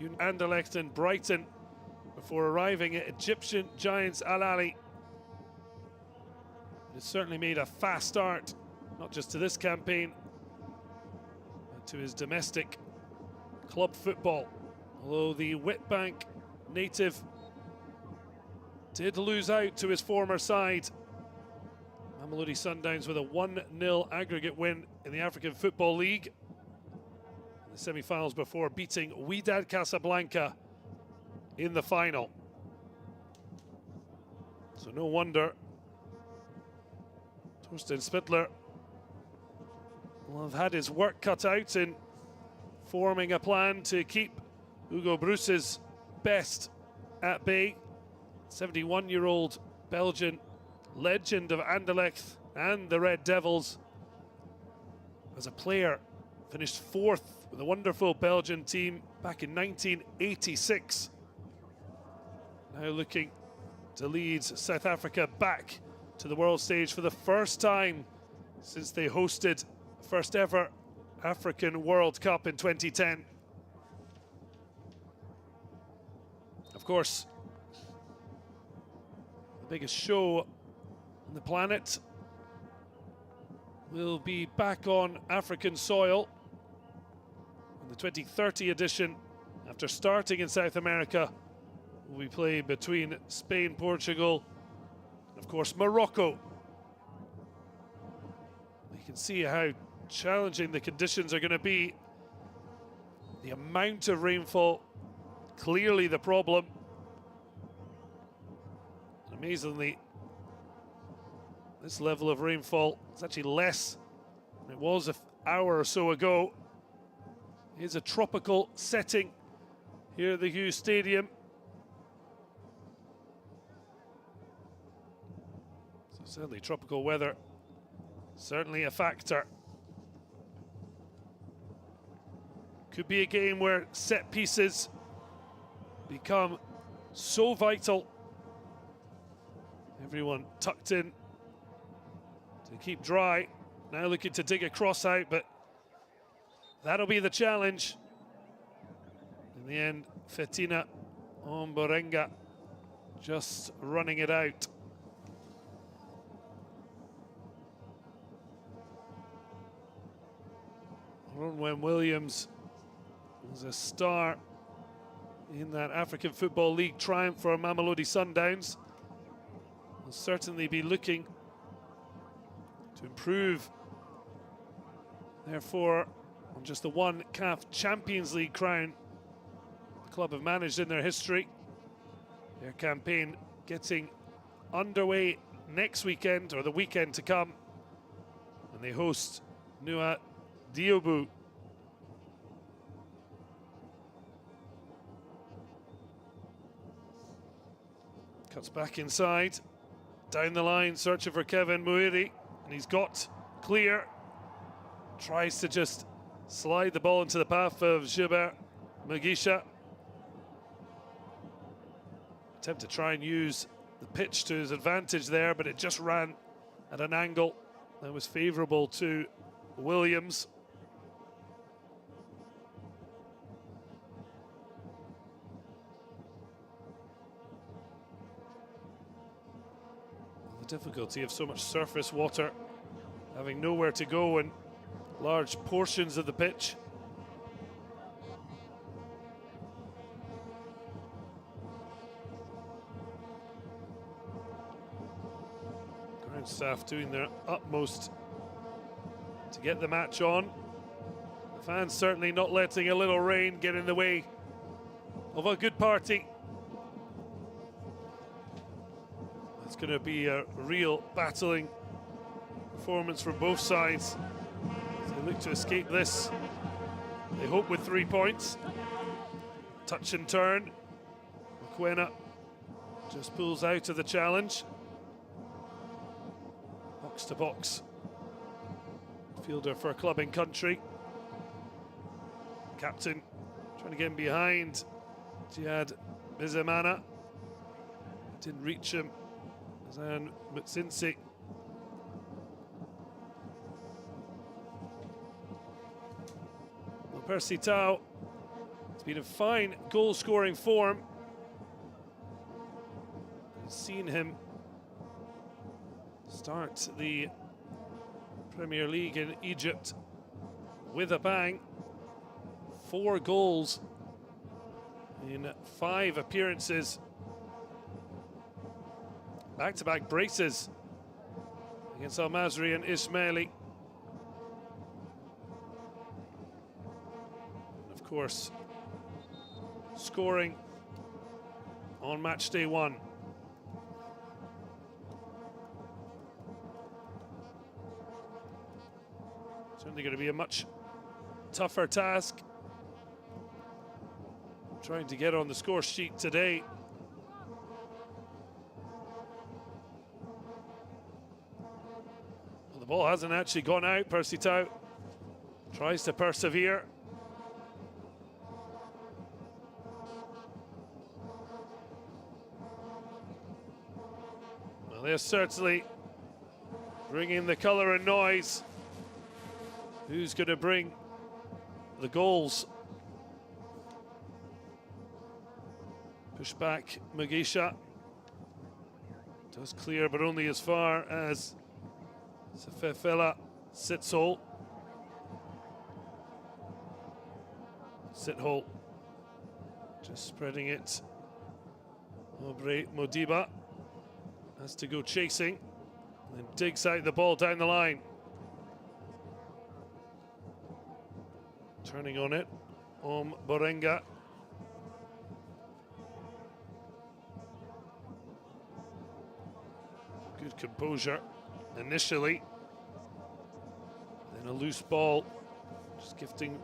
Anderlecht and Brighton before arriving at Egyptian giants Al Ahly. It's certainly made a fast start, not just to this campaign, but to his domestic club football. Although the Witbank native did lose out to his former side. Mamelodi Sundowns with a 1-0 aggregate win in the African Football League in the semi-finals before beating Wydad Casablanca in the final. So no wonder Torsten Spittler will have had his work cut out in forming a plan to keep Hugo Broos's best at bay. 71-year-old Belgian legend of Anderlecht and the Red Devils. As a player, finished 4th with a wonderful Belgian team back in 1986. Now looking to lead South Africa back to the world stage for the first time since they hosted the first ever African World Cup in 2010. Of course, the biggest show on the planet will be back on African soil in the 2030 edition. After starting in South America, will be played between Spain, Portugal, and of course Morocco. You can see how challenging the conditions are going to be. The amount of rainfall, clearly the problem. Amazingly, this level of rainfall is actually less than it was an hour or so ago. Here's a tropical setting here at the Hughes Stadium. So certainly tropical weather, certainly a factor. Could be a game where set pieces become so vital. Everyone tucked in to keep dry. Now looking to dig a cross out, but that'll be the challenge. In the end, Fetina Omborenga just running it out. Ronwen Williams was a star in that African Football League triumph for Mamelodi Sundowns. Will certainly be looking to improve, therefore, on just the one CAF Champions League crown the club have managed in their history. Their campaign getting underway next weekend, or the weekend to come, and they host Nua Diobu. Cuts back inside, down the line, searching for Kevin Muiri, and he's got clear. Tries to just slide the ball into the path of Gilbert Mugisha. Attempt to try and use the pitch to his advantage there, but it just ran at an angle that was favourable to Williams. The difficulty of so much surface water, having nowhere to go in large portions of the pitch. Ground staff doing their utmost to get the match on. The fans certainly not letting a little rain get in the way of a good party. It's going to be a real battling performance from both sides. They look to escape this, they hope, with 3 points. Touch and turn. Mokoena just pulls out of the challenge. Box to box. Fielder for a club in country. Captain trying to get him behind Jihad Bizemana. Didn't reach him. Zan Mutsinsi. Percy Tau It's been a fine goal-scoring form. I've seen him start the Premier League in Egypt with a bang. 4 goals in 5 appearances. Back-to-back braces against Al Masry and Ismaili. Of course, scoring on match day 1. Certainly going to be a much tougher task trying to get on the score sheet today. Well, the ball hasn't actually gone out. Percy Tau tries to persevere. Well, they're certainly bringing the colour and noise. Who's going to bring the goals? Push back, Mugisha. Does clear, but only as far as Sefefela Sithole. Sithole just spreading it. Aubrey Modiba has to go chasing and digs out the ball down the line. Turning on it, Borenga. Good composure initially. Then a loose ball, just gifting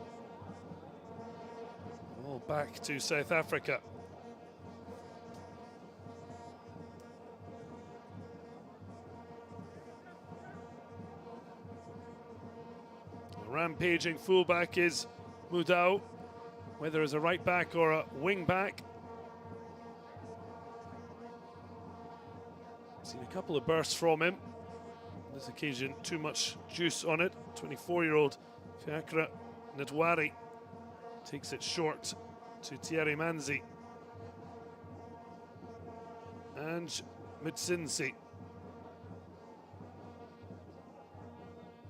the ball back to South Africa. The rampaging fullback is Mudau, whether as a right back or a wing back. Seen a couple of bursts from him. On this occasion, too much juice on it. 24-year-old Fiacre Ntwari takes it short to Thierry Manzi. And Mutsinsi.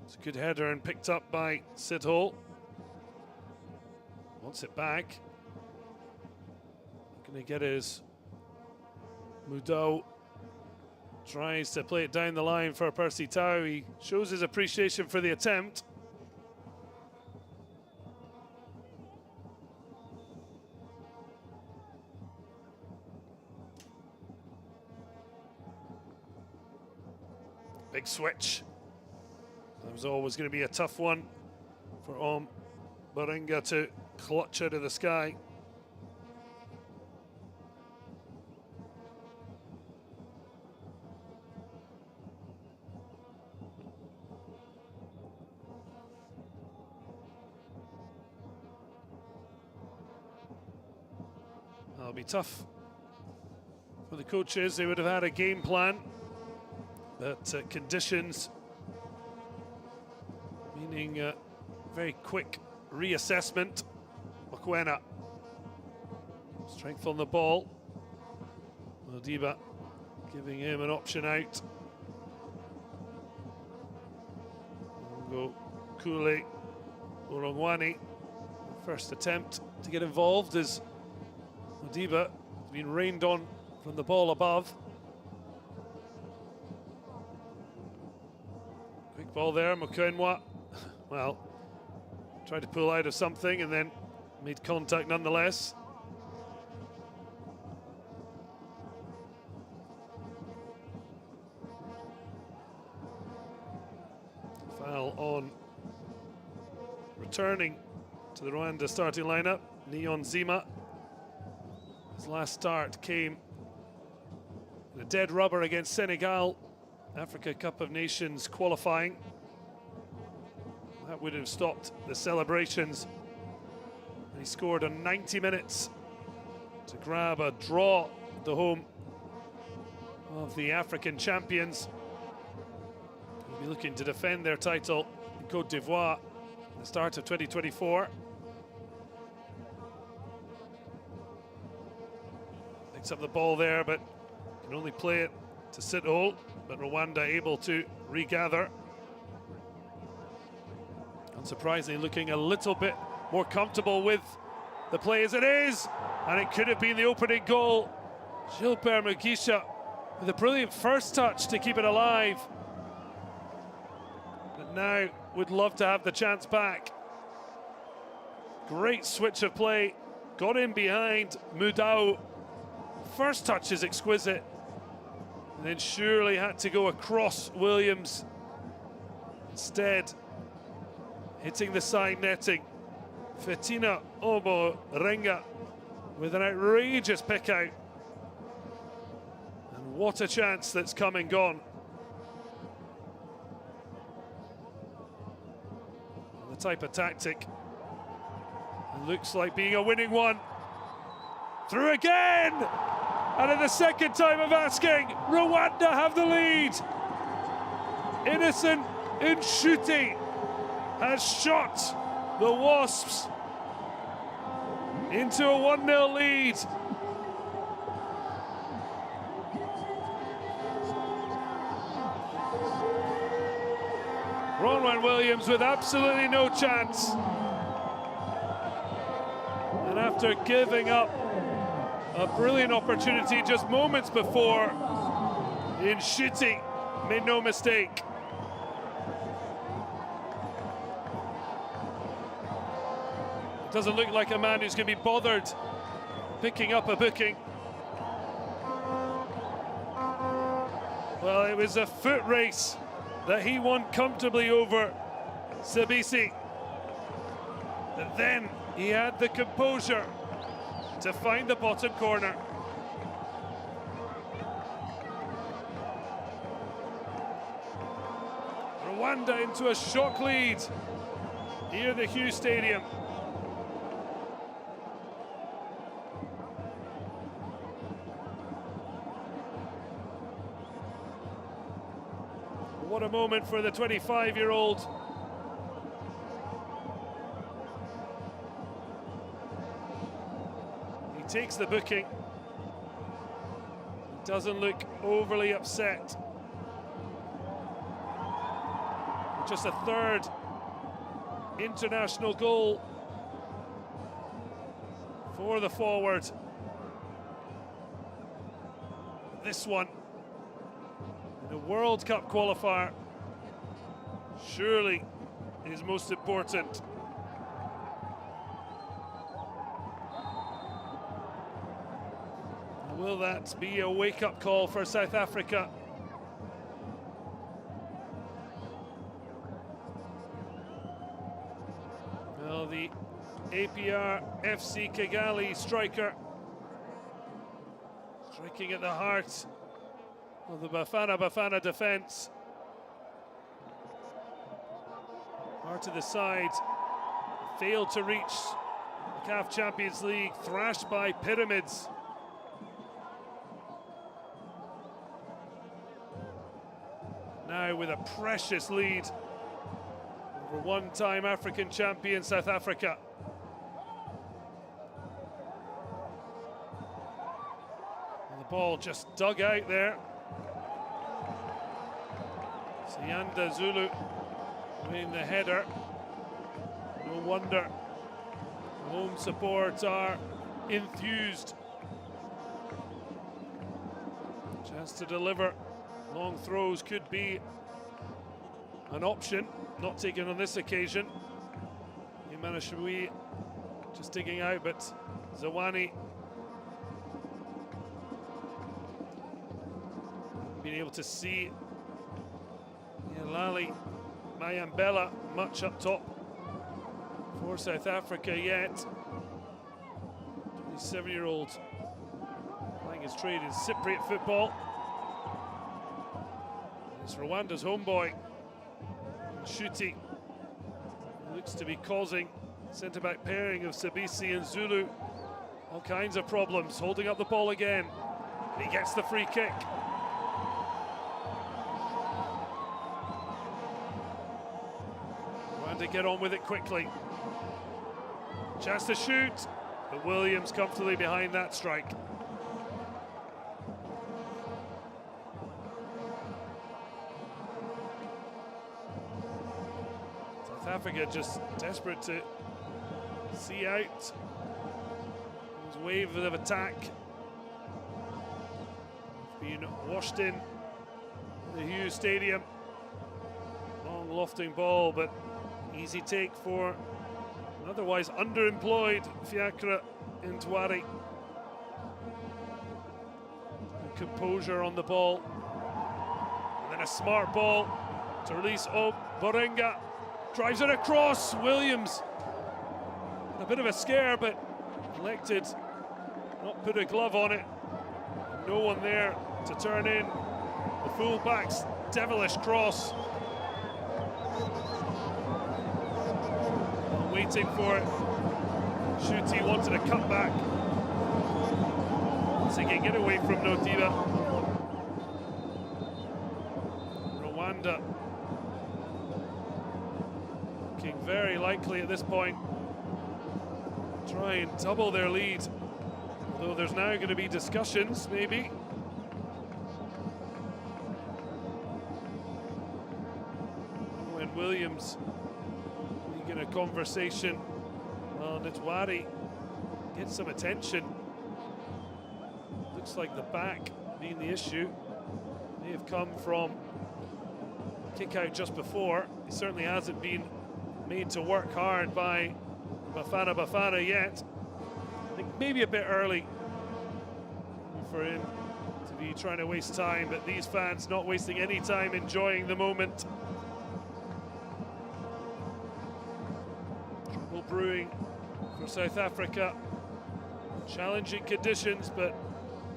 It's a good header and picked up by Sithole. Wants it back. Going to get his Mudau. Tries to play it down the line for Percy Tau. He shows his appreciation for the attempt. Big switch. That was always going to be a tough one for Borenga to clutch out of the sky. That'll be tough for the coaches. They would have had a game plan, but conditions meaning very quick reassessment. Mokoena, strength on the ball. Modiba giving him an option out. Go Kule Urongwani. First attempt to get involved as Modiba has been rained on from the ball above. Quick ball there, Mokoenwa. Well, tried to pull out of something and then made contact nonetheless. Foul on returning to the Rwanda starting lineup, Neon Zima. His last start came in a dead rubber against Senegal, Africa Cup of Nations qualifying. That would have stopped the celebrations. And he scored on 90 minutes to grab a draw at the home of the African champions. They'll be looking to defend their title in Côte d'Ivoire at the start of 2024. Picks up the ball there, but can only play it to Sithole. But Rwanda able to regather. Unsurprisingly, looking a little bit more comfortable with the play as it is. And it could have been the opening goal. Gilbert Mugisha with a brilliant first touch to keep it alive. But now would love to have the chance back. Great switch of play. Got in behind Mudau. First touch is exquisite. And then surely had to go across Williams. Instead, hitting the side netting. Fetina Obo Renga with an outrageous pick out. And what a chance that's come and gone. And the type of tactic. It looks like being a winning one. Through again! And in the second time of asking, Rwanda have the lead. Innocent Nshuti has shot the Wasps into a 1-0 lead. Ronwen Williams with absolutely no chance. And after giving up a brilliant opportunity just moments before, Nshuti made no mistake. It doesn't look like a man who's going to be bothered picking up a booking. Well, it was a foot race that he won comfortably over Sabisi. And then he had the composure to find the bottom corner. Rwanda into a shock lead here at the Hughes Stadium. What a moment for the 25-year-old. Takes the booking. Doesn't look overly upset. Just a third international goal for the forward. This one in a World Cup qualifier surely is most important. Will that be a wake-up call for South Africa? Well, the APR FC Kigali striker striking at the heart of the Bafana defence. Heart of the side, failed to reach the CAF Champions League, thrashed by Pyramids. Now with a precious lead over one-time African champion South Africa. And the ball just dug out there. Sianda Zulu winning the header. No wonder the home support are enthused. Chance to deliver. Long throws could be an option, not taken on this occasion. Imanashui just digging out, but Zawani being able to see Lali Mayambela much up top for South Africa yet. 27-year-old playing his trade in Cypriot football. It's Rwanda's homeboy, Nshuti, looks to be causing centre-back pairing of Sabisi and Zulu all kinds of problems. Holding up the ball again, and he gets the free kick. Rwanda get on with it quickly. Chance to shoot, but Williams comfortably behind that strike. Africa just desperate to see out this wave of attack. Being washed in the Hughes Stadium. Long lofting ball, but easy take for an otherwise underemployed Fiacre Ntwari. Composure on the ball. And then a smart ball to release Borenga. Drives it across. Williams. A bit of a scare, but elected not put a glove on it. No one there to turn in. The full-back's devilish cross. Waiting for it. Shuti wanted a cutback. So he can get away from Nodiba. Rwanda looking very likely at this point. Try and double their lead. Although there's now going to be discussions, maybe. When Williams in a conversation, well, Ntwari gets some attention. Looks like the back being the issue. May have come from kick out just before. He certainly hasn't been made to work hard by Bafana yet. I think maybe a bit early for him to be trying to waste time, but these fans not wasting any time, enjoying the moment. Trouble brewing for South Africa. Challenging conditions, but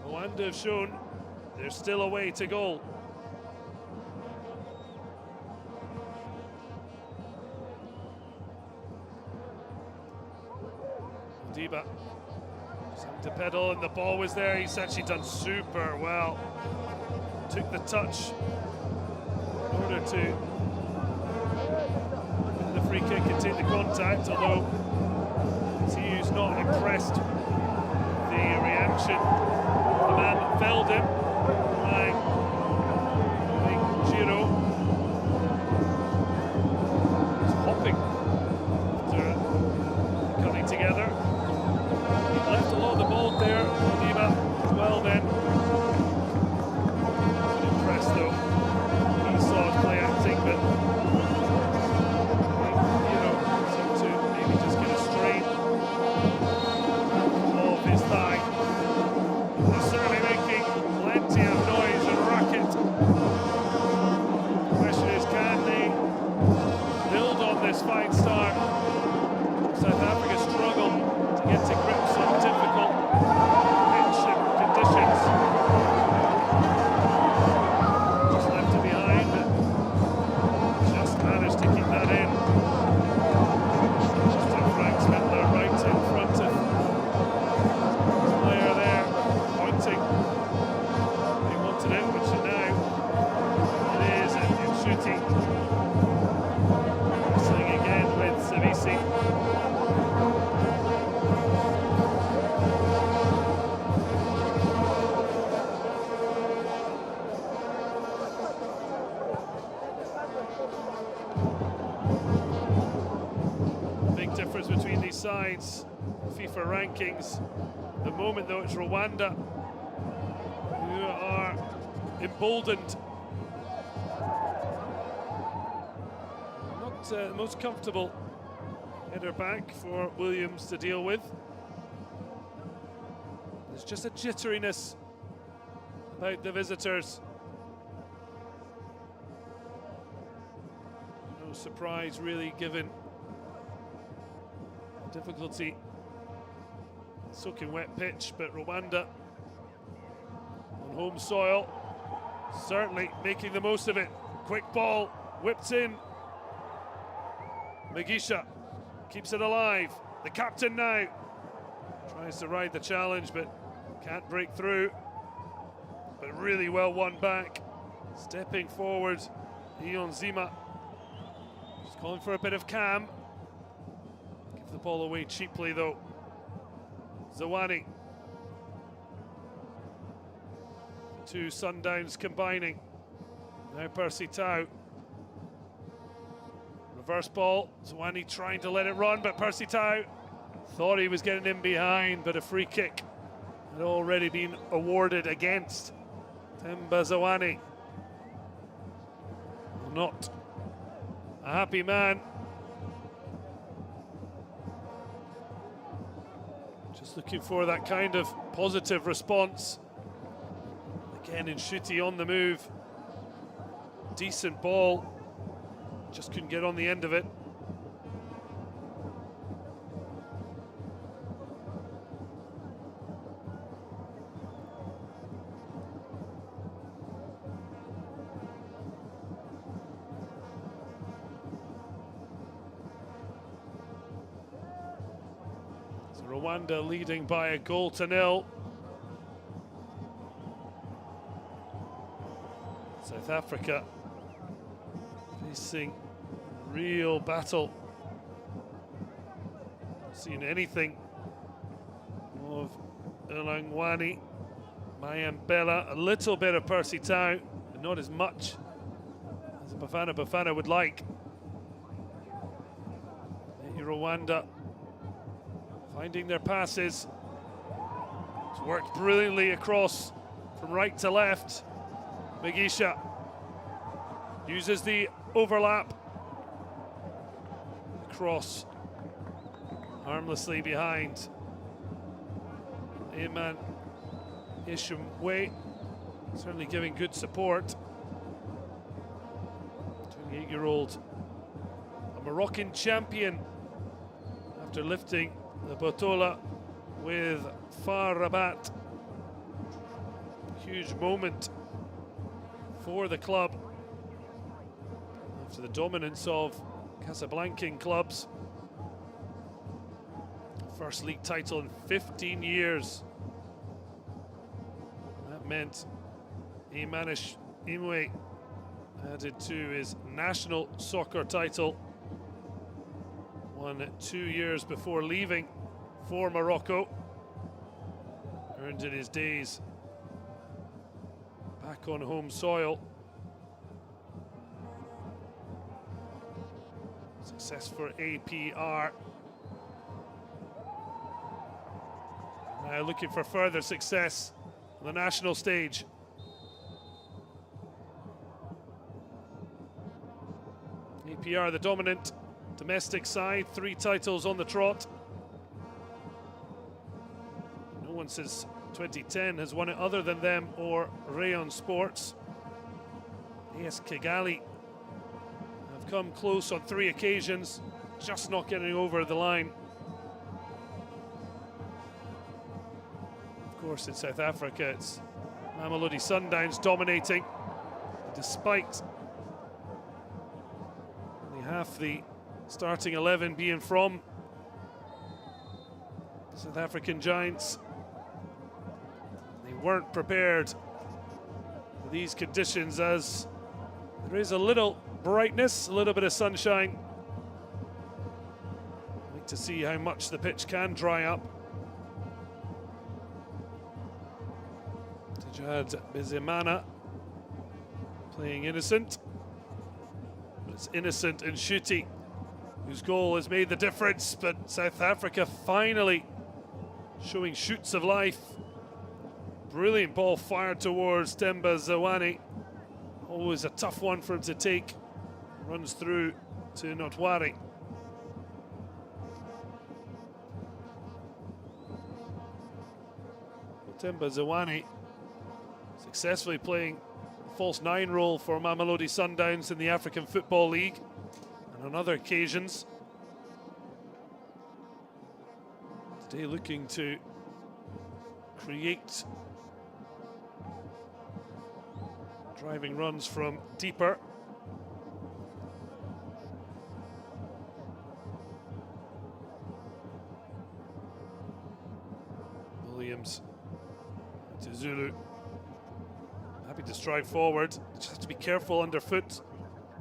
Rwanda have shown there's still a way to goal. Diba something to pedal, and the ball was there. He's actually done super well. Took the touch in order to get the free kick and take the contact, although he's not impressed with the reaction. The man that felled him, Giro, was hopping after coming together. He left a lot of the ball there, Diba, as well then. Wasn't impressed though. He saw his play acting, but seemed to maybe just get a strain off his thigh. They're certainly making plenty of noise and racket. The question is, can they build on this fine start? South Africa struggle to get to grips on difficult pitch and conditions. Just left it behind, but just managed to keep that in. Just to Frank Spindler right in front of his player there, pointing. He wanted it, which now it is, and shooting. Wrestling again with Savisi. Big difference between these sides, FIFA rankings. At the moment, though, it's Rwanda who are emboldened. Not the most comfortable header back for Williams to deal with. There's just a jitteriness about the visitors. No surprise really, given the difficulty soaking wet pitch, but Rwanda on home soil certainly making the most of it. Quick ball whipped in. Mugisha keeps it alive. The captain now tries to ride the challenge, but can't break through. But really well won back. Stepping forward, Ion Zima. Just calling for a bit of calm. Give the ball away cheaply though. Zawani. Two Sundowns combining. Now Percy Tau. Reverse ball, Zwani trying to let it run, but Percy Tau thought he was getting in behind, but a free kick had already been awarded against Themba Zwane. Not a happy man. Just looking for that kind of positive response. Again, Nshuti on the move. Decent ball. Just couldn't get on the end of it. So Rwanda leading by a goal to nil. South Africa facing real battle. Seen anything of Elangwani, Mayambela, a little bit of Percy Tau, but not as much as Bafana would like. Rwanda finding their passes. It's worked brilliantly across from right to left. Mugisha uses the overlap. Cross harmlessly behind. Ayman Ishimwe certainly giving good support. 28-year-old, a Moroccan champion after lifting the Botola with Far Rabat. Huge moment for the club after the dominance of Casablancan clubs. First league title in 15 years. That meant Imanish Imwe added to his national soccer title. Won 2 years before leaving for Morocco. Earned in his days back on home soil. Success for APR. Now looking for further success on the national stage. APR, the dominant domestic side, 3 titles on the trot. No one since 2010 has won it other than them or Rayon Sports. AS Kigali have come close on 3 occasions, just not getting over the line. Of course, in South Africa, it's Mamelodi Sundowns dominating, despite only half the starting 11 being from the South African Giants. They weren't prepared for these conditions, as there is a little brightness, a little bit of sunshine. Wait to see how much the pitch can dry up. Tijad Bizimana playing innocent, but it's innocent and Nshuti whose goal has made the difference. But South Africa finally showing shoots of life. Brilliant ball fired towards Themba Zwane. Always a tough one for him to take. Runs through to Notwari. Themba Zwane successfully playing false 9 role for Mamelodi Sundowns in the African Football League and on other occasions. Today looking to create driving runs from deeper. Williams to Zulu. Happy to stride forward. Just have to be careful underfoot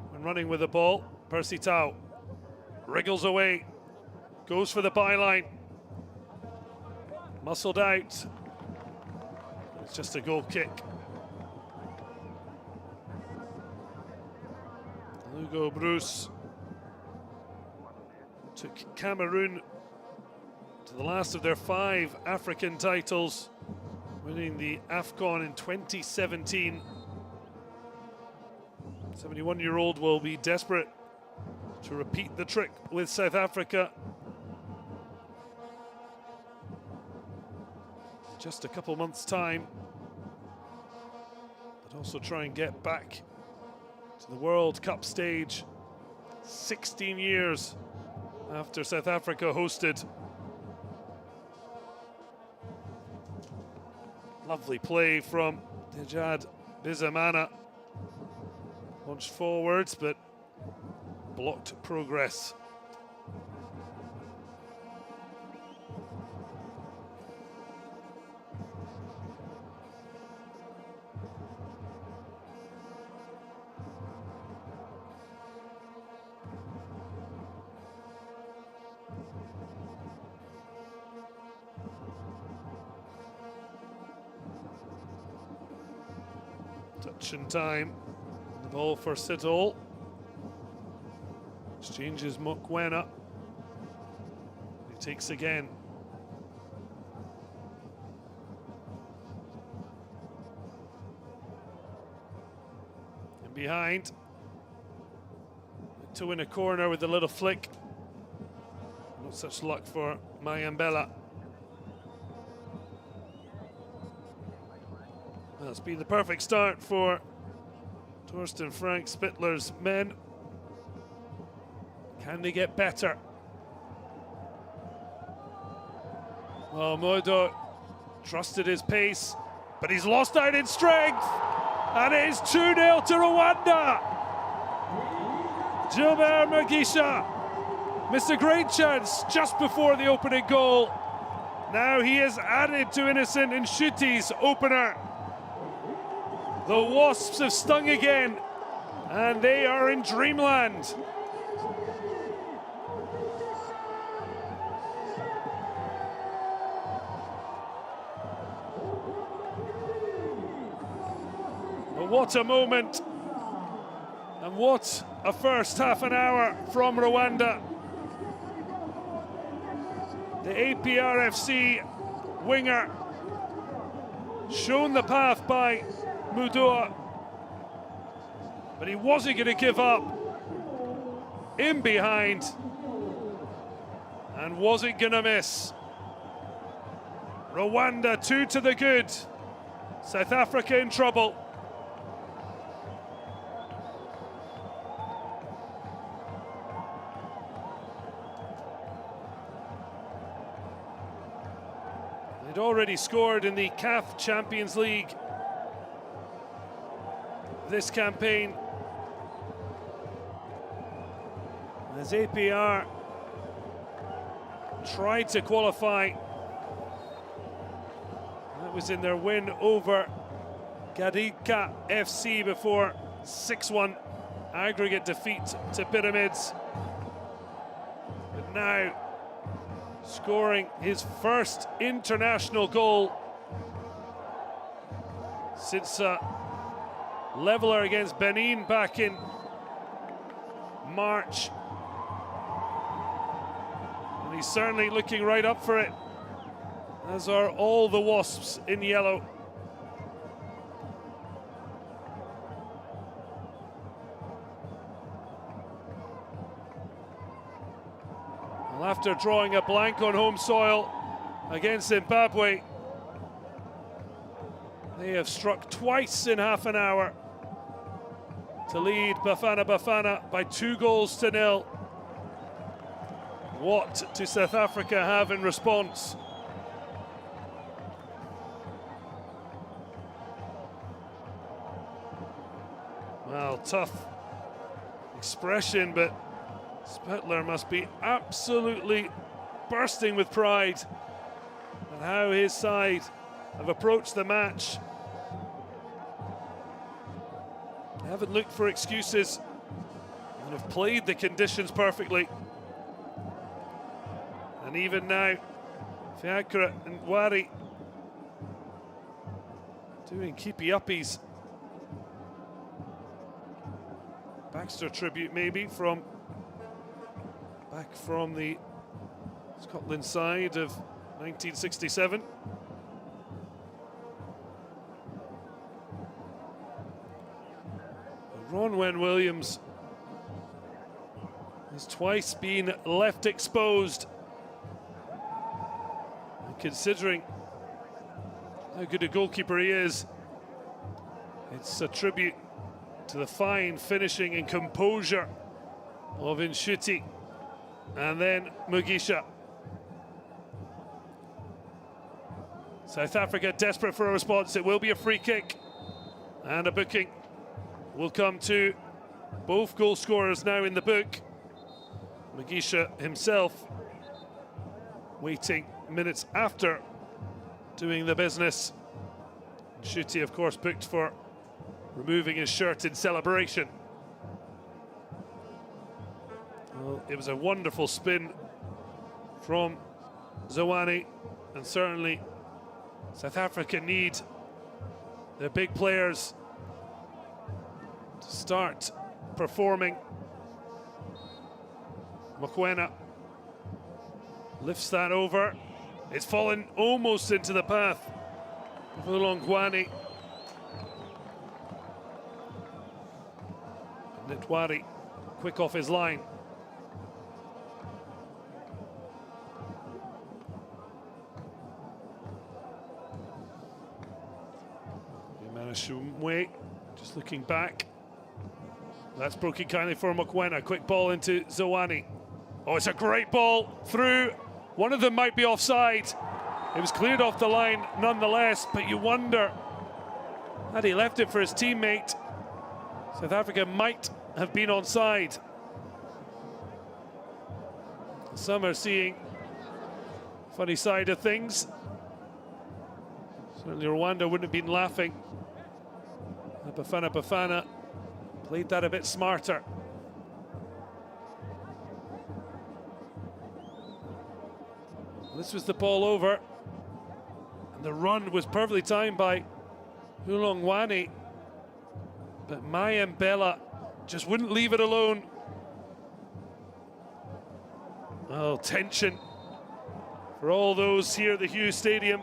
when running with the ball. Percy Tau wriggles away, goes for the byline. Muscled out. It's just a goal kick. Hugo Bruce took Cameroon to the last of their 5 African titles, winning the AFCON in 2017. 71-year-old will be desperate to repeat the trick with South Africa. Just a couple months' time, but also try and get back to the World Cup stage 16 years after South Africa hosted. Lovely play from Dejad Bizamana. Launched forwards, but blocked progress. Touch and time. The ball for Siddle. Exchanges Mokwena. He takes again. And behind. To win a corner with a little flick. Not such luck for Mayambela. That's been the perfect start for Torsten Frank Spittler's men. Can they get better? Well, Modo trusted his pace, but he's lost out in strength. And it is 2-0 to Rwanda. Gilbert Mugisha missed a great chance just before the opening goal. Now he is added to Innocent Nshuti's opener. The Wasps have stung again, and they are in dreamland. But what a moment, and what a first half an hour from Rwanda. The APRFC winger shown the path by Mudoa, but he wasn't going to give up. In behind, and wasn't going to miss. Rwanda 2 to the good. South Africa in trouble. They'd already scored in the CAF Champions League this campaign, as APR tried to qualify. That was in their win over Gadika FC before 6-1 aggregate defeat to Pyramids. But now scoring his first international goal since leveler against Benin back in March. And he's certainly looking right up for it, as are all the Wasps in yellow. Well, after drawing a blank on home soil against Zimbabwe, they have struck twice in half an hour to lead Bafana Bafana by 2-0. What do South Africa have in response? Well, tough expression, but Spittler must be absolutely bursting with pride at how his side have approached the match. They haven't looked for excuses and have played the conditions perfectly. And even now, Fiacre and Wari doing keepy-uppies. Baxter tribute maybe from back from the Scotland side of 1967. Ronwen Williams has twice been left exposed. And considering how good a goalkeeper he is, it's a tribute to the fine finishing and composure of Nshuti and then Mugisha. South Africa desperate for a response. It will be a free kick, and a booking will come to both goal scorers now in the book. Mugisha himself waiting minutes after doing the business. Nshuti, of course, booked for removing his shirt in celebration. Well, it was a wonderful spin from Zwane, and certainly South Africa need their big players to start performing. Mokoena lifts that over. It's fallen almost into the path of Ulongwane. Ntwari quick off his line. Shumwe just looking back. That's broken kindly for Mokoena. Quick ball into Zwane. Oh, it's a great ball through. One of them might be offside. It was cleared off the line nonetheless, but you wonder, had he left it for his teammate, South Africa might have been onside. Some are seeing funny side of things. Certainly Rwanda wouldn't have been laughing. Bafana played that a bit smarter. This was the ball over, and the run was perfectly timed by Ulongwane, but Mayembela just wouldn't leave it alone. Oh, tension for all those here at the Hughes Stadium.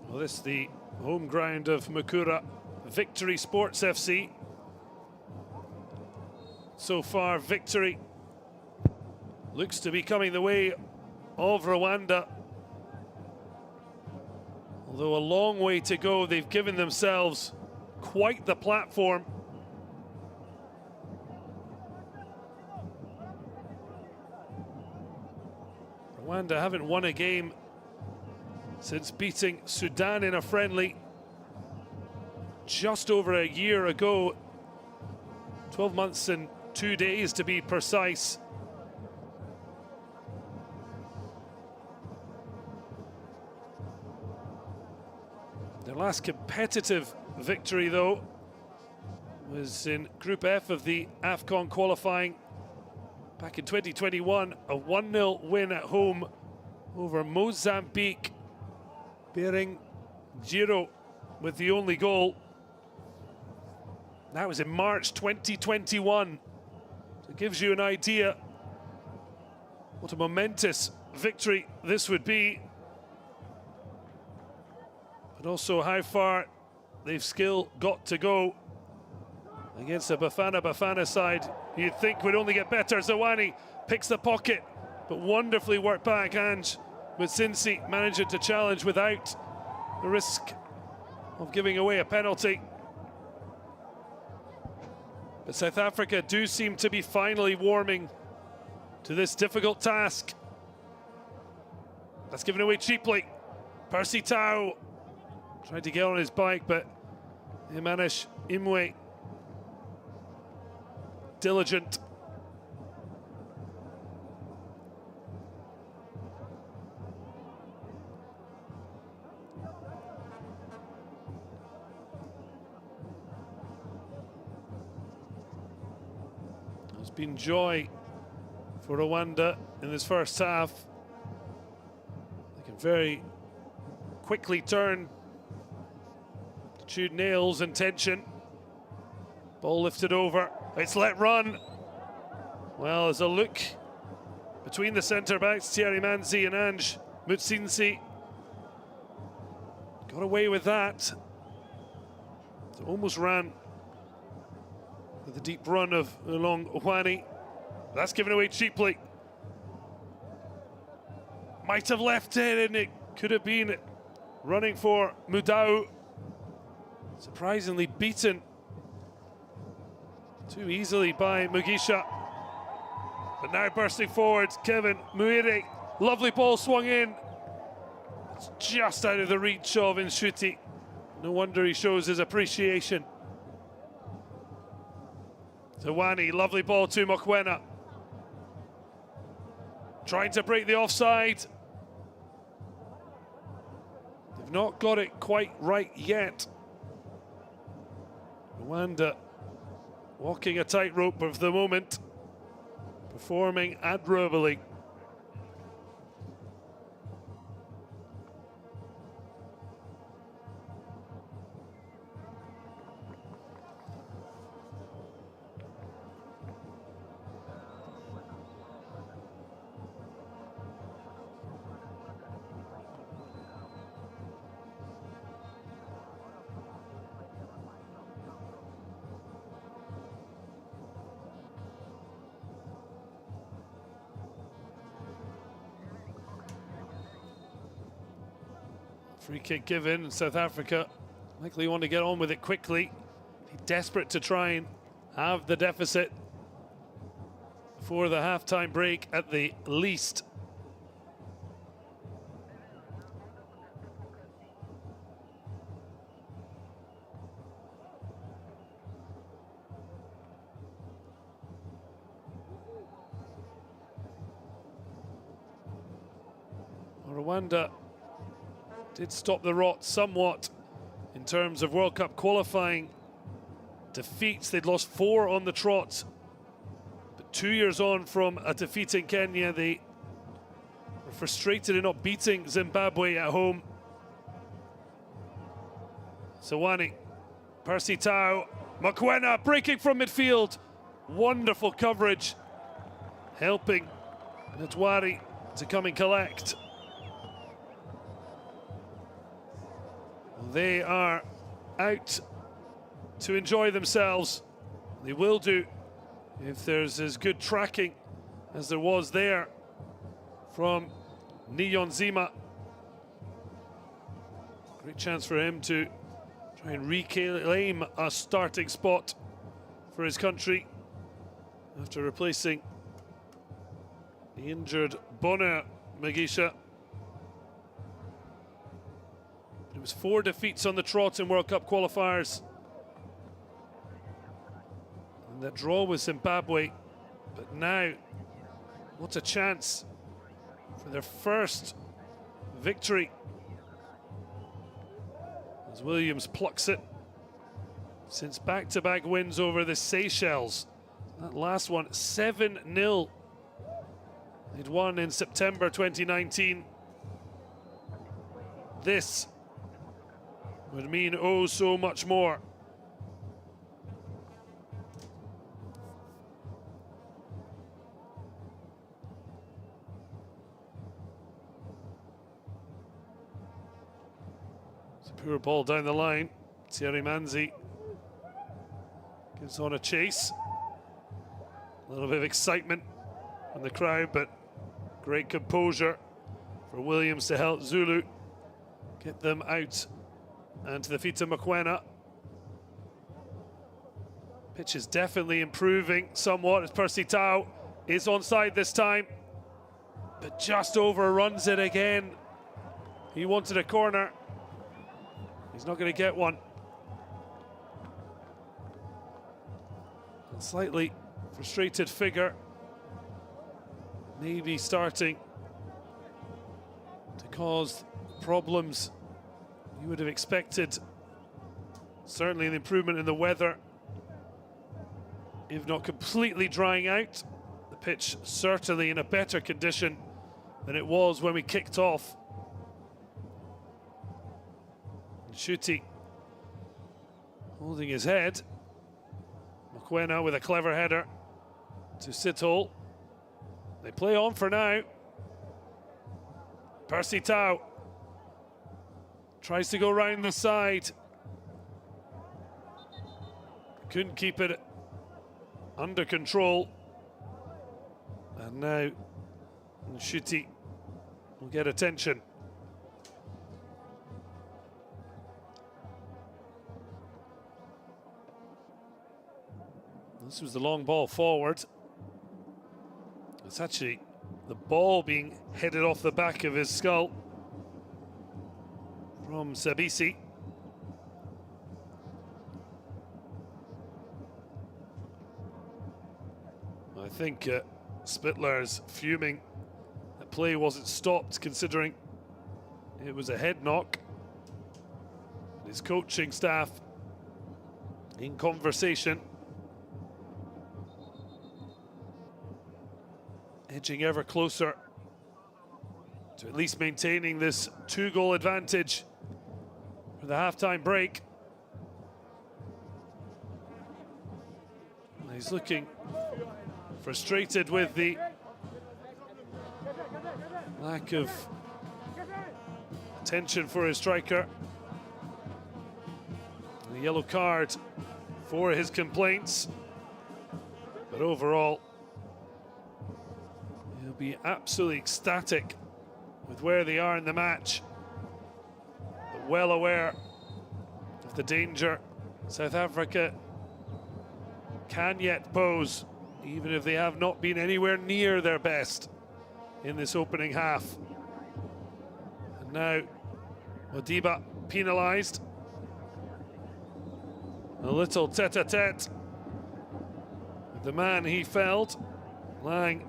Well, this is the home ground of Mukura Victory Sports FC. So far, victory looks to be coming the way of Rwanda. Although a long way to go, they've given themselves quite the platform. Rwanda haven't won a game since beating Sudan in a friendly just over a year ago. 12 months and 2 days to be precise. Their last competitive victory, though, was in Group F of the AFCON qualifying back in 2021, a 1-0 win at home over Mozambique, bearing Giro with the only goal. That was in March 2021. So it gives you an idea what a momentous victory this would be, but also how far they've still got to go against a Bafana side you'd think would only get better. Zwane picks the pocket, but wonderfully worked back. Ange Mutsinsi managing to challenge without the risk of giving away a penalty. But South Africa do seem to be finally warming to this difficult task. That's given away cheaply. Percy Tau tried to get on his bike, but Emmanuel Imwe diligent. It's been joy for Rwanda in this first half. They can very quickly turn to nails and tension. Ball lifted over. It's let run. Well, there's a look between the centre backs, Thierry Manzi and Ange Mutsinsi. Got away with that. It almost ran with the deep run of Long Ohwani. That's given away cheaply. Might have left it, and it could have been running for Mudau. Surprisingly beaten too easily by Mugisha. But now bursting forward, Kevin Muire. Lovely ball swung in. It's just out of the reach of Nshuti. No wonder he shows his appreciation. Zawani, lovely ball to Mokwena. Trying to break the offside. They've not got it quite right yet. Rwanda walking a tightrope of the moment, performing admirably. Free kick given, and South Africa likely want to get on with it quickly. Desperate to try and have the deficit before the half-time break at the least. Rwanda did stop the rot somewhat in terms of World Cup qualifying defeats. They'd lost 4 on the trot, but 2 years on from a defeat in Kenya, they were frustrated in not beating Zimbabwe at home. Sawani, Percy Tau, Mokwena breaking from midfield. Wonderful coverage, helping Ntwari to come and collect. They are out to enjoy themselves. They will do if there's as good tracking as there was there from Niyonzima. Great chance for him to try and reclaim a starting spot for his country after replacing the injured Bonner Mugisha. It was 4 defeats on the trot in World Cup qualifiers. And the draw with Zimbabwe. But now, what a chance for their first victory. As Williams plucks it since back-to-back wins over the Seychelles. That last one, 7-0. They'd won in September 2019. This would mean oh so much more. It's a poor ball down the line. Thierry Manzi gives on a chase. A little bit of excitement from the crowd, but great composure for Williams to help Zulu get them out and to the feet of Mokwena. Pitch is definitely improving somewhat as Percy Tau is onside this time, but just overruns it again. He wanted a corner. He's not going to get one. A slightly frustrated figure, maybe starting to cause problems you would have expected. Certainly an improvement in the weather. if not completely drying out. The pitch certainly in a better condition than it was when we kicked off. Shuti holding his head. Mokoena with a clever header to Sithole. They play on for now. Percy Tau tries to go round the side. Couldn't keep it under control. And now Shuti will get attention. This was the long ball forward. It's actually the ball being headed off the back of his skull from Sabisi. I think Spittler's fuming that play wasn't stopped, considering it was a head knock. His coaching staff in conversation, edging ever closer to at least maintaining this 2-goal advantage for the halftime break. And he's looking frustrated with the lack of attention for his striker. And a yellow card for his complaints. But overall, he'll be absolutely ecstatic with where they are in the match, but well aware of the danger South Africa can yet pose, even if they have not been anywhere near their best in this opening half. And now Modiba penalised. A little tete-a-tete with the man he felled, Lang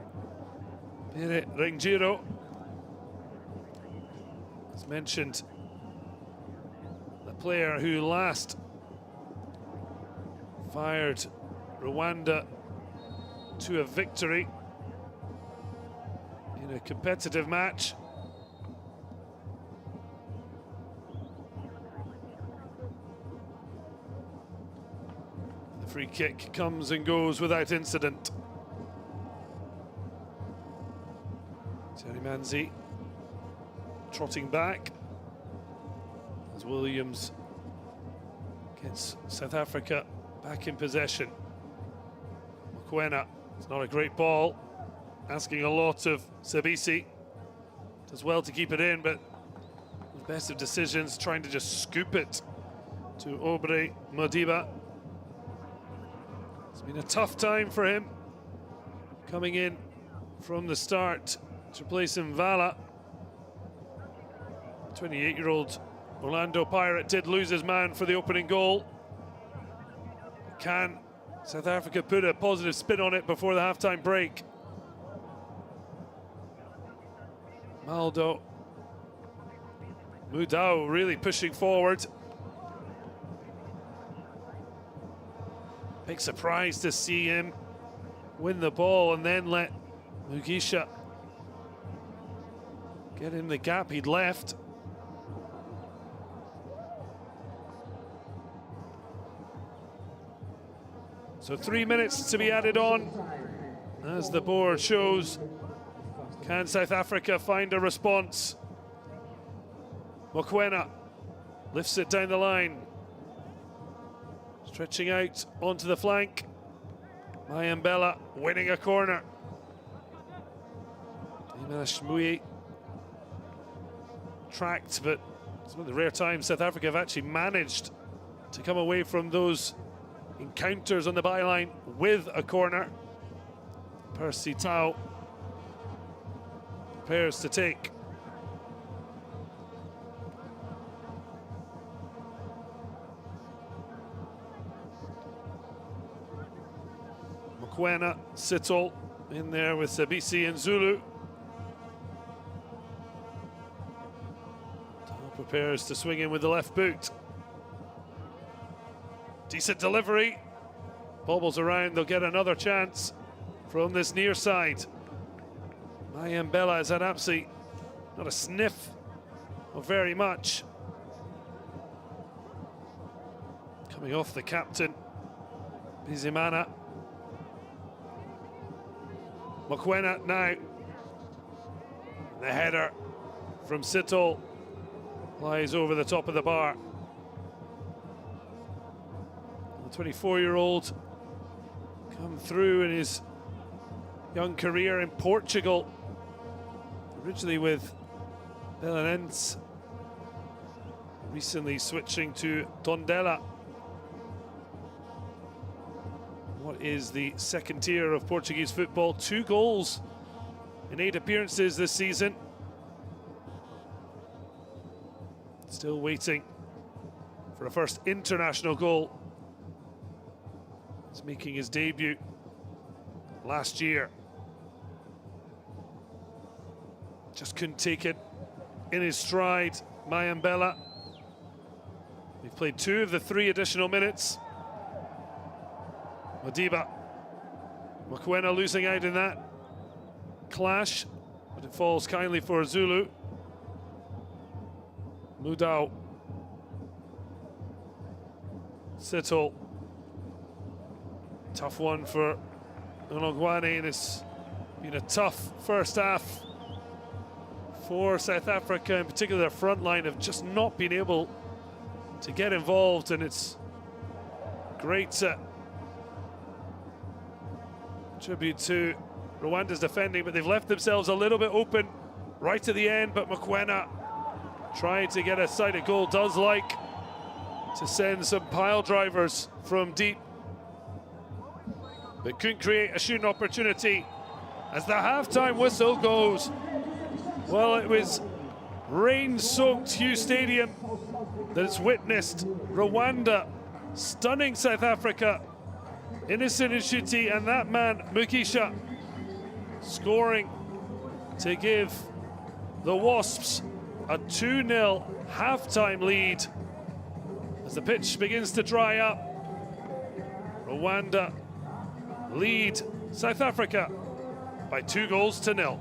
Pere Ringjiro. As mentioned, the player who last fired Rwanda to a victory in a competitive match. The free kick comes and goes without incident. Manzi trotting back as Williams gets South Africa back in possession. Mokoena, it's not a great ball, asking a lot of Sabisi. Does well to keep it in, but the best of decisions, trying to just scoop it to Aubrey Modiba. It's been a tough time for him coming in from the start to replace Mvala. 28-year-old Orlando Pirate did lose his man for the opening goal. Can South Africa put a positive spin on it before the halftime break? Maldo Mudau really pushing forward. Big surprise to see him win the ball and then let Mugisha get in the gap he'd left. So 3 minutes to be added on. As the board shows, can South Africa find a response? Mokoena lifts it down the line. Stretching out onto the flank. Mayambela winning a corner. Imash Mui tracked, but it's one of the rare times South Africa have actually managed to come away from those encounters on the byline with a corner. Percy Tau prepares to take. Mokoena, Sithole in there with Sabisi and Zulu. Prepares to swing in with the left boot. Decent delivery. bobbles around, they'll get another chance from this near side. Mayambela has had absolutely not a sniff of very much. Coming off the captain, Bizimana. Mokoena now. The header from Sitol lies over the top of the bar. The 24-year-old come through in his young career in Portugal, originally with Belenenses, recently switching to Tondela. What is the second tier of Portuguese football? 2 goals in 8 appearances this season. Still waiting for a first international goal. He's making his debut last year. Just couldn't take it in his stride, Mayambela. We've played 2 of the 3 additional minutes. Modiba, Mokoena losing out in that clash, but it falls kindly for Zulu. Mudau, Sitol, tough one for Olongwane, and it's been a tough first half for South Africa, in particular their front line have just not been able to get involved, and it's great tribute to Rwanda's defending, but they've left themselves a little bit open right at the end. But Mokoena trying to get a sighted goal, does like to send some pile drivers from deep, but couldn't create a shooting opportunity. As the halftime whistle goes, well, it was rain-soaked Hughes Stadium that it's witnessed Rwanda stunning South Africa. Innocent Nshuti and that man, Mukisha, scoring to give the Wasps a 2-0 halftime lead. As the pitch begins to dry up, Rwanda lead South Africa by 2-0.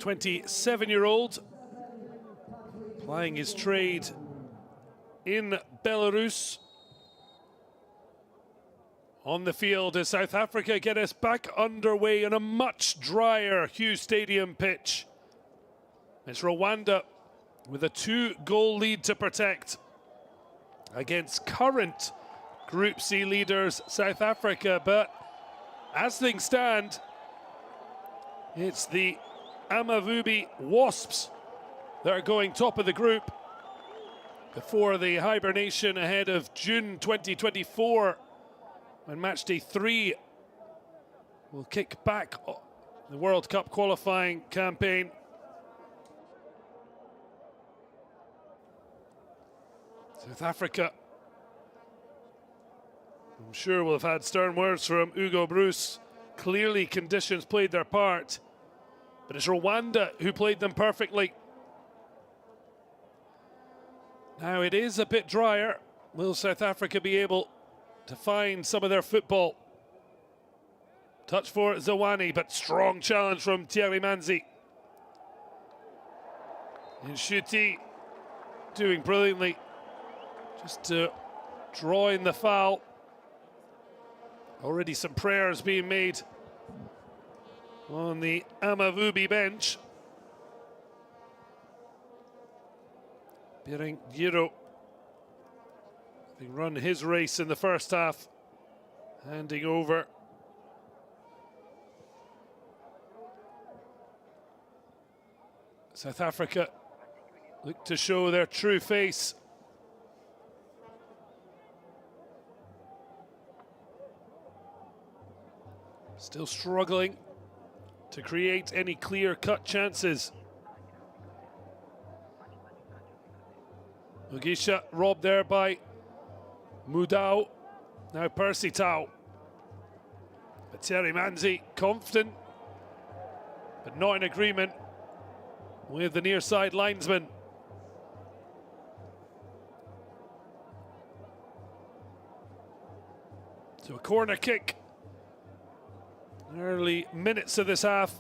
27-year-old, plying his trade in Belarus. On the field as South Africa get us back underway on a much drier Hughes Stadium pitch. It's Rwanda with a 2-goal lead to protect against current Group C leaders South Africa. But as things stand, it's the Amavubi Wasps that are going top of the group before the hibernation ahead of June 2024, when match day 3 will kick back the World Cup qualifying campaign. South Africa, I'm sure, will have had stern words from Hugo Bruce. Clearly conditions played their part, but it's Rwanda who played them perfectly. Now it is a bit drier. Will South Africa be able to find some of their football? Touch for Zawani, but strong challenge from Thierry Manzi. And Shuti doing brilliantly just to draw in the foul. Already some prayers being made on the Amavubi bench. Bering Giro having run his race in the first half, handing over. South Africa look to show their true face. Still struggling to create any clear-cut chances. Mugisha robbed there by Mudau. Now Percy Tau. But Thierry Manzi confident, but not in agreement with the near side linesman. So a corner kick. Early minutes of this half.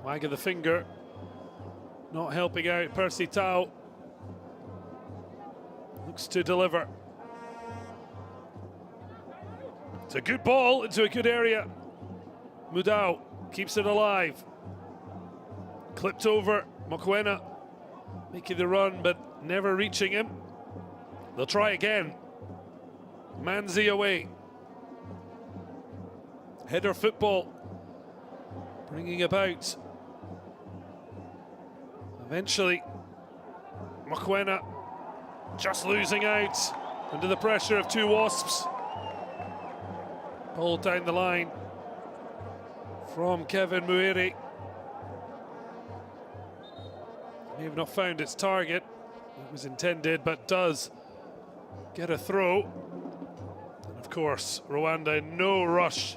Wag of the finger, not helping out. Percy Tau looks to deliver. It's a good ball into a good area. Mudau keeps it alive. Clipped over. Mokoena making the run, but never reaching him. They'll try again. Manzi away. Header football bringing about. Eventually, Mokoena just losing out under the pressure of two Wasps. Pulled down the line from Kevin Muiri. May have not found its target. It was intended, but does get a throw. And of course, Rwanda in no rush.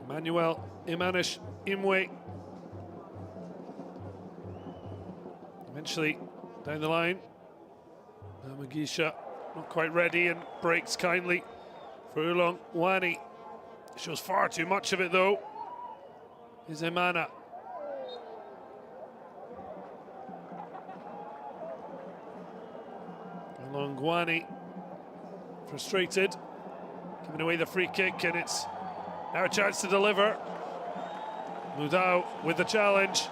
Emmanuel Imanish Imwe. Eventually down the line. Mugisha not quite ready and breaks kindly for Ulong Wani. Shows far too much of it though. Is Emana. Longwani frustrated, giving away the free kick, and it's now a chance to deliver. Mudau with the challenge,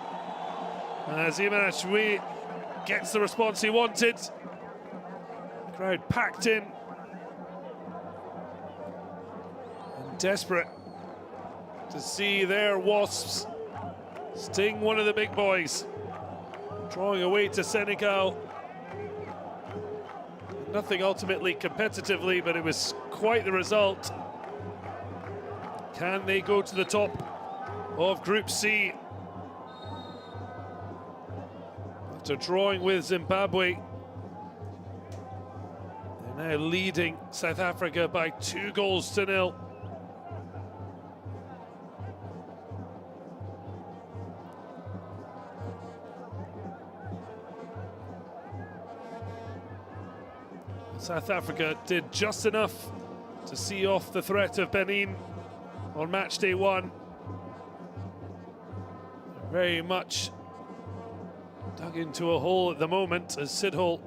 as Imanashwi gets the response he wanted. The crowd packed in and desperate to see their Wasps sting one of the big boys, drawing away to Senegal. Nothing ultimately competitively, but it was quite the result. Can they go to the top of Group C? After drawing with Zimbabwe, they're now leading South Africa by 2-0. South Africa did just enough to see off the threat of Benin on match day 1. Very much dug into a hole at the moment as Sidhol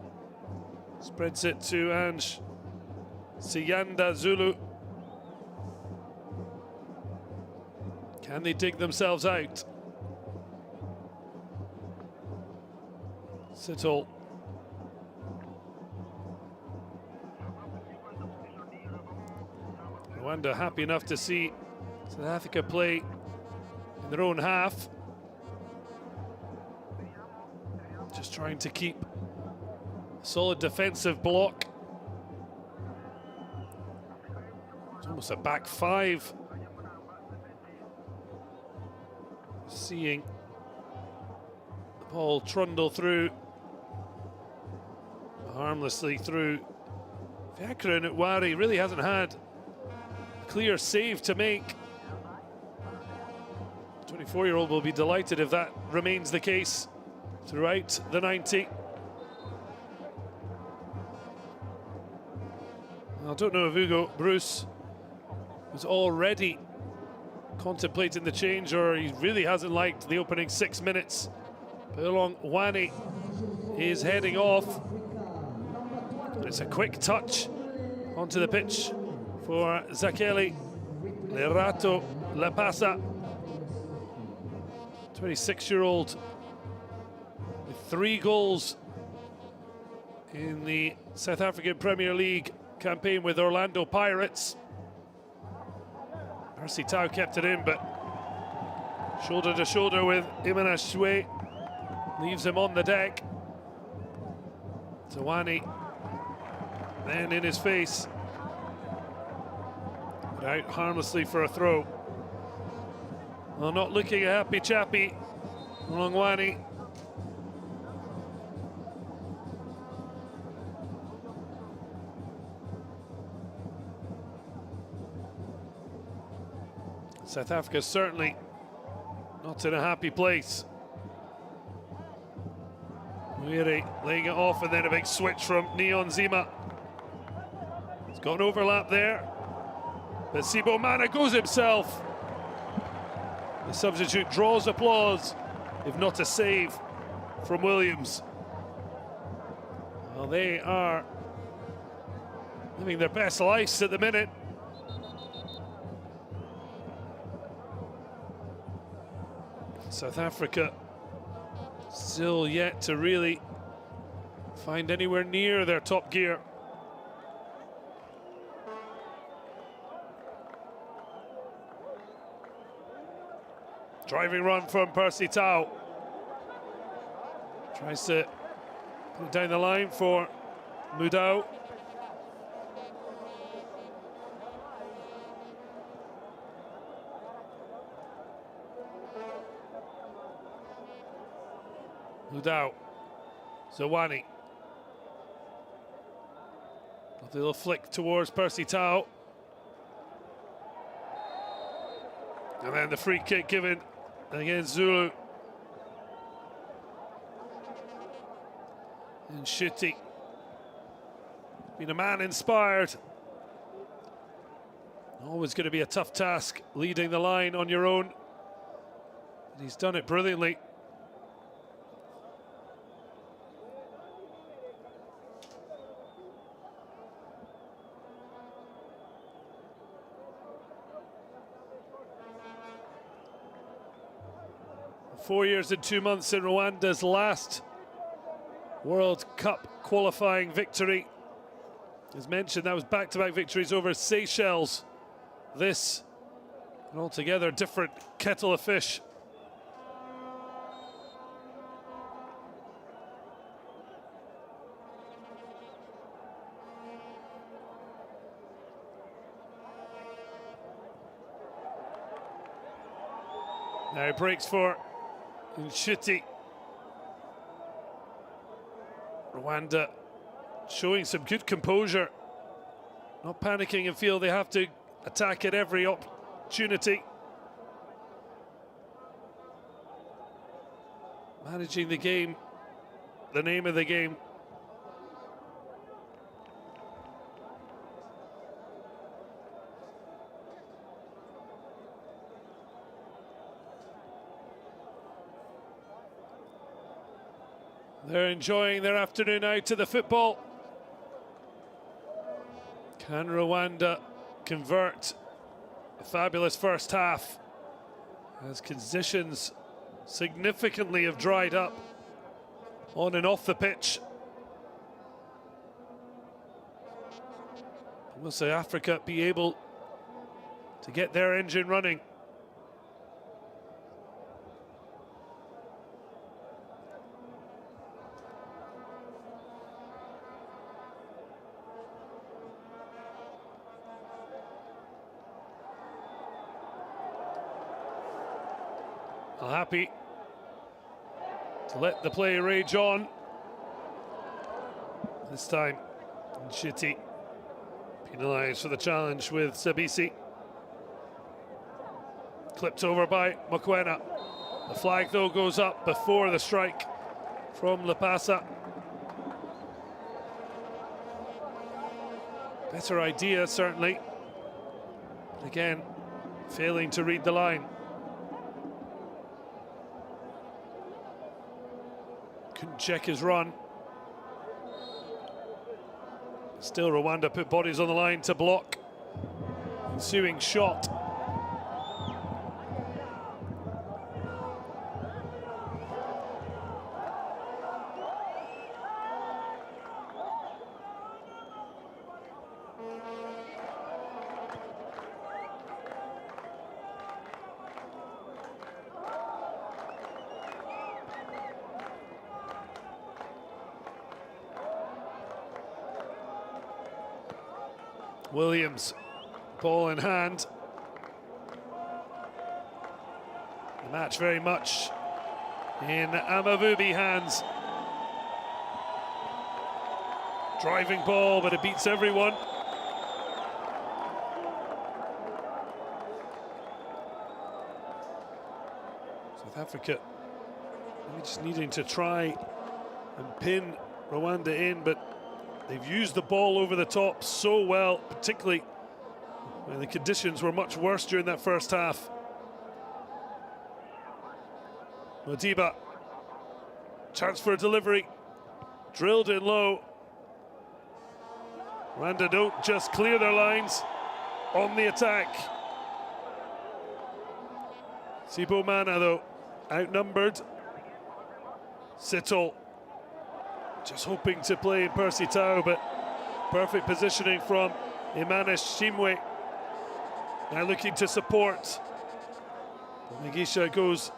spreads it to Ange Siyanda Zulu. Can they dig themselves out? Sidhol. Rwanda happy enough to see South Africa play in their own half. Just trying to keep a solid defensive block. It's almost a back 5. Seeing the ball trundle through harmlessly through. Fiacre and Wari really hasn't had a clear save to make. The 24-year-old will be delighted if that remains the case throughout the 90. I don't know if Hugo Bruce was already contemplating the change or he really hasn't liked the opening 6 minutes. Belong Wani is heading off. It's a quick touch onto the pitch for Zakeli Lerato Lapasa. 26-year-old with 3 goals in the South African Premier League campaign with Orlando Pirates. Percy Tau kept it in, but shoulder to shoulder with Imana Shwe leaves him on the deck. Zawani then in his face, but out harmlessly for a throw. Well, not looking a happy chappy, Longwani. South Africa certainly not in a happy place. Muiri laying it off, and then a big switch from Neon Zima. He's got an overlap there, but Sibo Mana goes himself. The substitute draws applause, if not a save from Williams. Well, they are living their best lives at the minute. South Africa still yet to really find anywhere near their top gear. Driving run from Percy Tau. Tries to put it down the line for Mudau. Mudau, Zawani. A little flick towards Percy Tau. And then the free kick given against Zulu. And Shitty. Been a man inspired. Always going to be a tough task leading the line on your own. And he's done it brilliantly. Four years and 2 months in Rwanda's last World Cup qualifying victory. As mentioned, that was back-to-back victories over Seychelles. This, an altogether different kettle of fish. Now he breaks for Nshiti. Rwanda showing some good composure, not panicking and feel they have to attack at every opportunity. Managing the game, the name of the game. They're enjoying their afternoon out to the football. Can Rwanda convert a fabulous first half as conditions significantly have dried up on and off the pitch? Will South Africa be able to get their engine running? Happy to let the play rage on. This time, Nchiti penalised for the challenge with Sabisi. Clipped over by Mokoena. The flag, though, goes up before the strike from Lepasa. Better idea, certainly. But again, failing to read the line. Couldn't check his run. Still, Rwanda put bodies on the line to block. Ensuing shot. Williams, ball in hand. The match very much in Amavubi hands. Driving ball, but it beats everyone. South Africa maybe just needing to try and pin Rwanda in, but they've used the ball over the top so well, particularly when the conditions were much worse during that first half. Modiba, chance for a delivery, drilled in low. Rwanda don't just clear their lines on the attack. Sibomana, though, outnumbered. Sittle just hoping to play in Percy Tau, but perfect positioning from Imanesh Shimwe. Now looking to support. Mugisha goes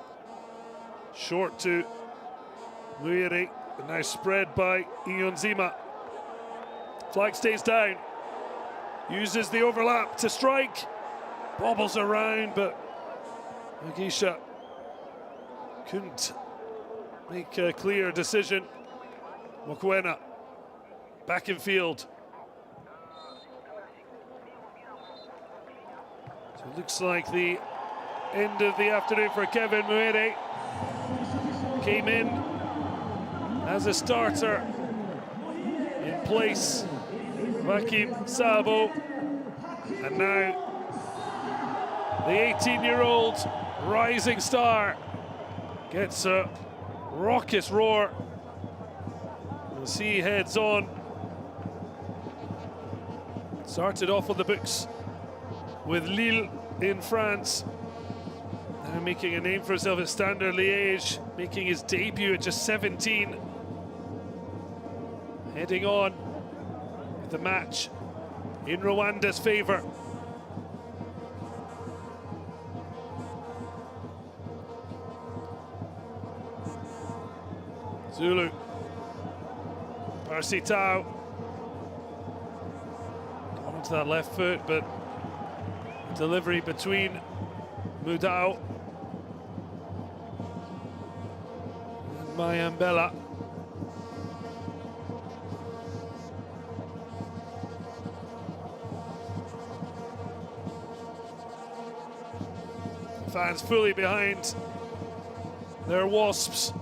short to Muiri, and now spread by Iyonzima. Flag stays down. Uses the overlap to strike. Bobbles around, but Mugisha couldn't make a clear decision. Mokoena back in field. So it looks like the end of the afternoon for Kevin Muere. Came in as a starter in place of Hakim Sabo. And now the 18-year-old rising star gets a raucous roar. We'll see, heads on. Started off on the books with Lille in France. Now making a name for himself at Standard Liège, making his debut at just 17. Heading on with the match in Rwanda's favour. Zulu. Percy Tau. Got onto that left foot, but delivery between Mudau and Mayambela. Fans fully behind their Wasps.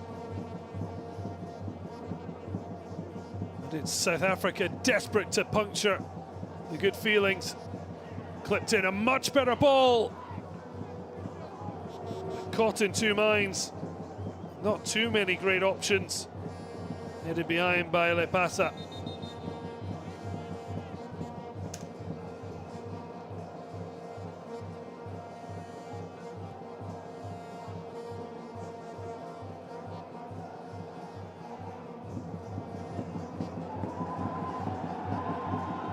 But it's South Africa desperate to puncture the good feelings. Clipped in a much better ball. Caught in two minds. Not too many great options headed behind by Lepasa.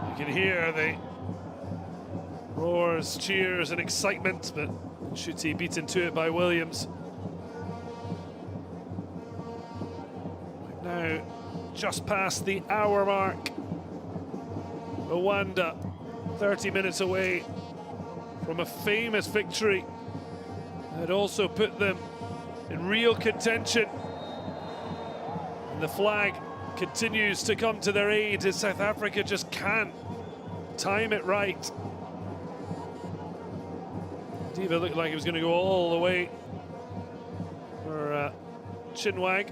You can hear the roars, cheers and excitement, but Shuti beaten to it by Williams. We've now just past the hour mark. Rwanda 30 minutes away from a famous victory that also put them in real contention. And the flag continues to come to their aid as South Africa just can't time it right. Diva looked like he was going to go all the way for Chinwag,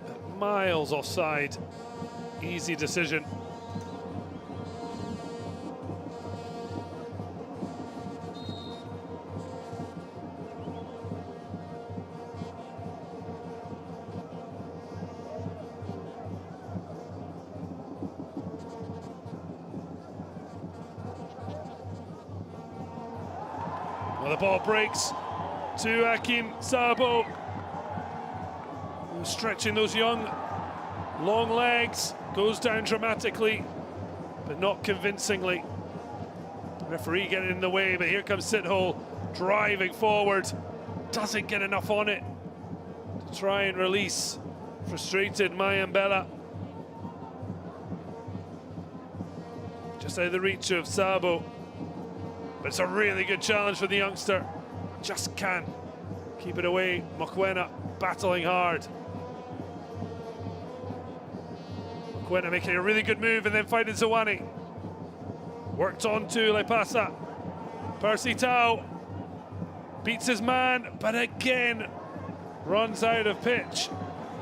but miles offside. Easy decision. Well, the ball breaks to Akim Sabo. Stretching those young, long legs. Goes down dramatically, but not convincingly. Referee getting in the way, but here comes Sithole driving forward. Doesn't get enough on it to try and release frustrated Mayambela. Just out of the reach of Sabo. But it's a really good challenge for the youngster. Just can't keep it away. Mokoena battling hard. Mokoena making a really good move and then finding Zawani. Worked on to Lepasa. Percy Tau beats his man, but again runs out of pitch.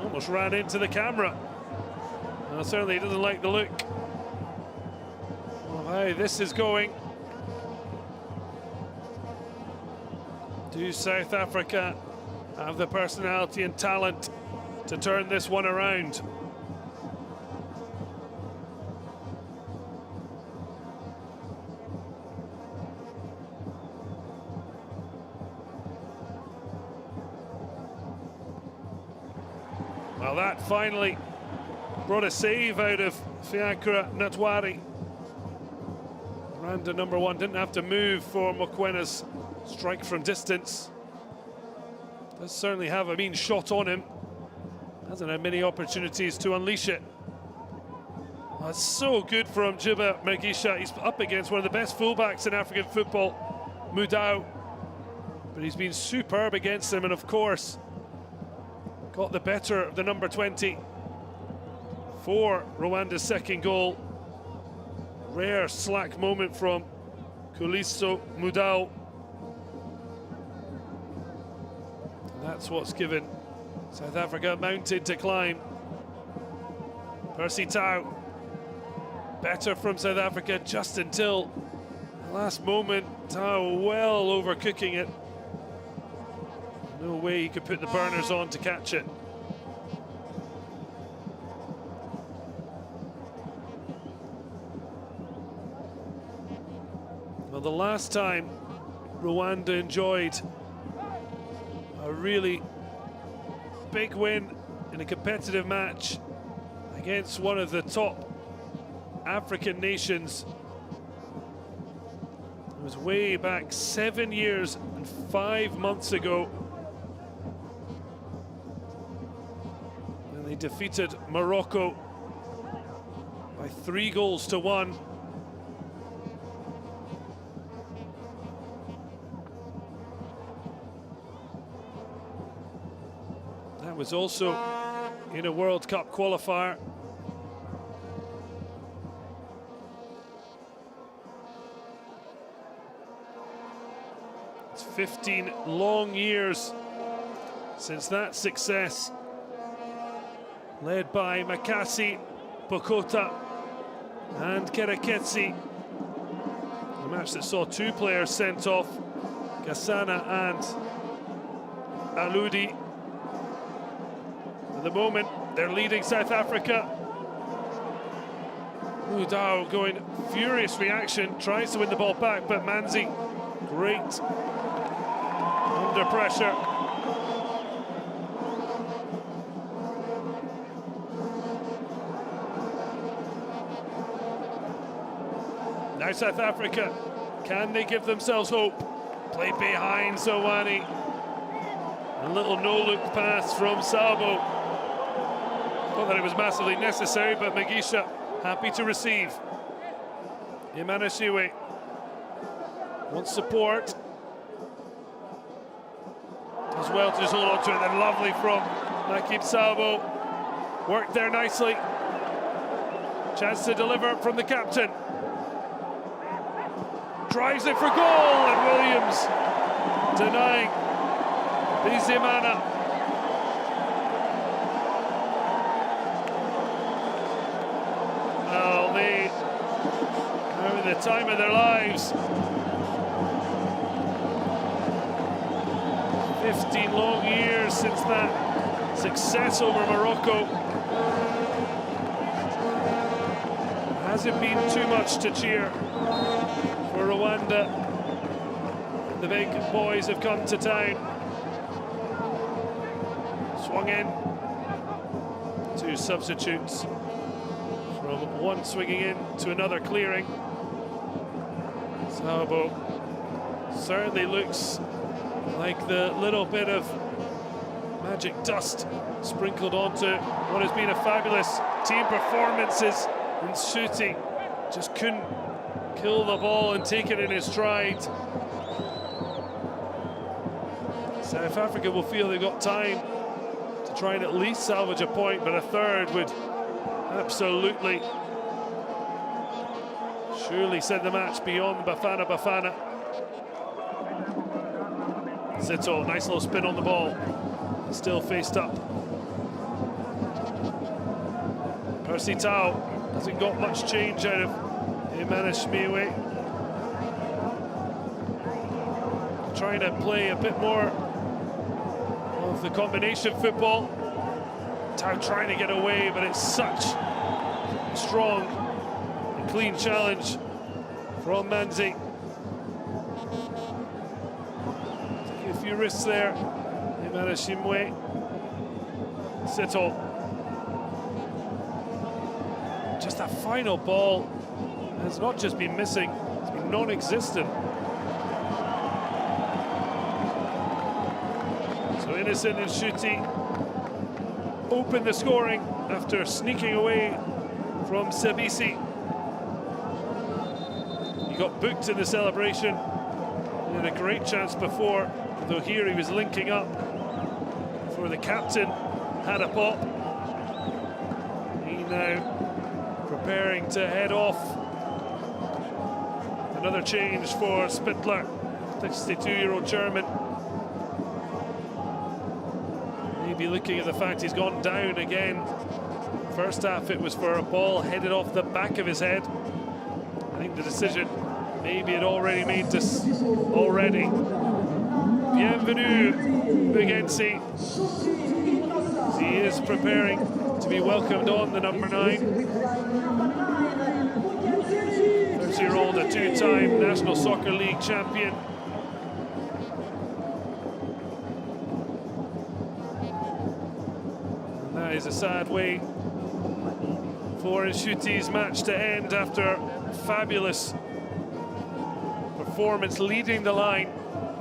Almost ran into the camera. Well, certainly he doesn't like the look of how this is going. Do South Africa have the personality and talent to turn this one around? Well, that finally brought a save out of Fiacre Natwari. Rwanda number one didn't have to move for Mokwena's strike from distance. Does certainly have a mean shot on him. Hasn't had many opportunities to unleash it. Well, it's so good from Jiba Mergisha. He's up against one of the best fullbacks in African football, Mudau. But he's been superb against him, and of course, got the better of the number 20 for Rwanda's second goal. Rare slack moment from Kuliso Mudau. That's what's given South Africa a mountain to climb. Percy Tau, better from South Africa just until the last moment. Tau well overcooking it. No way he could put the burners on to catch it. Well, the last time Rwanda enjoyed a really big win in a competitive match against one of the top African nations, it was way back 7 years and 5 months ago, when they defeated Morocco by 3-1. That was also in a World Cup qualifier. It's 15 long years since that success, led by Makasi, Bokota and Kereketsi. A match that saw 2 players sent off, Gassana and Aludi. For the moment, they're leading South Africa. Udao going furious reaction, tries to win the ball back, but Manzi, great under pressure. Now South Africa, can they give themselves hope? Play behind Zowani. A little no-look pass from Sabo. Not that it was massively necessary, but Mugisha happy to receive. Imanashiwe wants support. As well to just hold on to it, then lovely from Nakib Sabo. Worked there nicely. Chance to deliver from the captain. Drives it for goal, and Williams denying Bizimana. Well, they are having the time of their lives. 15 long years since that success over Morocco. Hasn't been too much to cheer for Rwanda. The big boys have come to town. Swung in. Two substitutes. From one swinging in to another clearing. Sabo certainly looks like the little bit of magic dust sprinkled onto what has been a fabulous team performances in shooting. Just couldn't kill the ball and take it in his stride. South Africa will feel they've got time to try and at least salvage a point, but a third would absolutely surely send the match beyond Bafana Bafana. Zito, nice little spin on the ball. Still faced up. Percy Tau hasn't got much change out of Imanashmiwe. Trying to play a bit more of the combination football. Tau trying to get away, but it's such a strong and clean challenge from Manzi. Taking a few risks there. Imanashmiwe. Zito. Just that final ball has not just been missing, it's been non-existent. So Innocent and Shuti open the scoring after sneaking away from Sabisi. He got booked in the celebration. He had a great chance before, though here he was linking up for the captain, had a pop. He now preparing to head off. Another change for Spittler, 62-year-old German. Maybe looking at the fact he's gone down again. First half it was for a ball headed off the back of his head. I think the decision maybe had already made this already. Bienvenue, Mugensi. He is preparing to be welcomed on the number 9. 30-year-old, a two-time National Soccer League champion. And that is a sad way for Nshuti's match to end after fabulous performance, leading the line,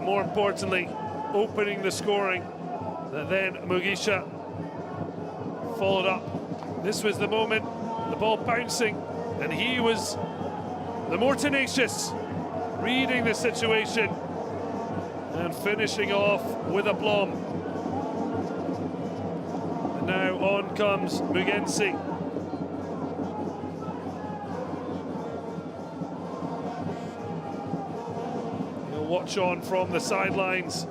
more importantly, opening the scoring, that then Mugisha followed up. This was the moment, the ball bouncing, and he was the more tenacious, reading the situation and finishing off with aplomb. And now on comes Mugensi. He'll watch on from the sidelines,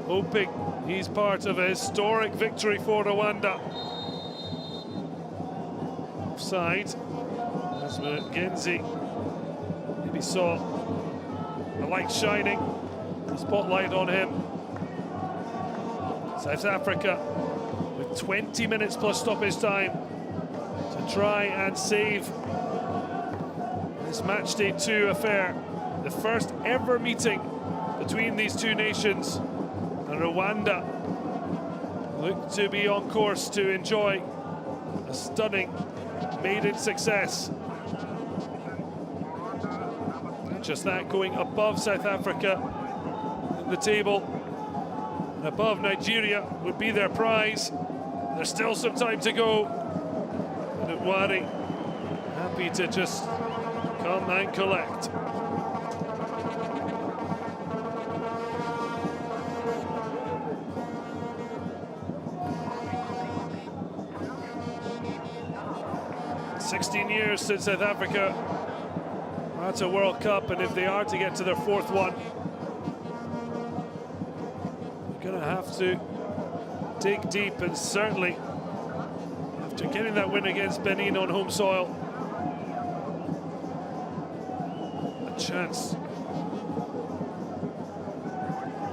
hoping he's part of a historic victory for Rwanda. Offside, as Mugensi maybe saw the light shining, the spotlight on him. South Africa with 20 minutes plus stoppage time to try and save this matchday 2 affair. The first ever meeting between these two nations, and Rwanda look to be on course to enjoy a stunning maiden success. Just that, going above South Africa in the table and above Nigeria would be their prize. There's still some time to go. And Nwari happy to just come and collect. Years since South Africa were at a World Cup, and if they are to get to their 4th one, they're going to have to dig deep, and certainly after getting that win against Benin on home soil, a chance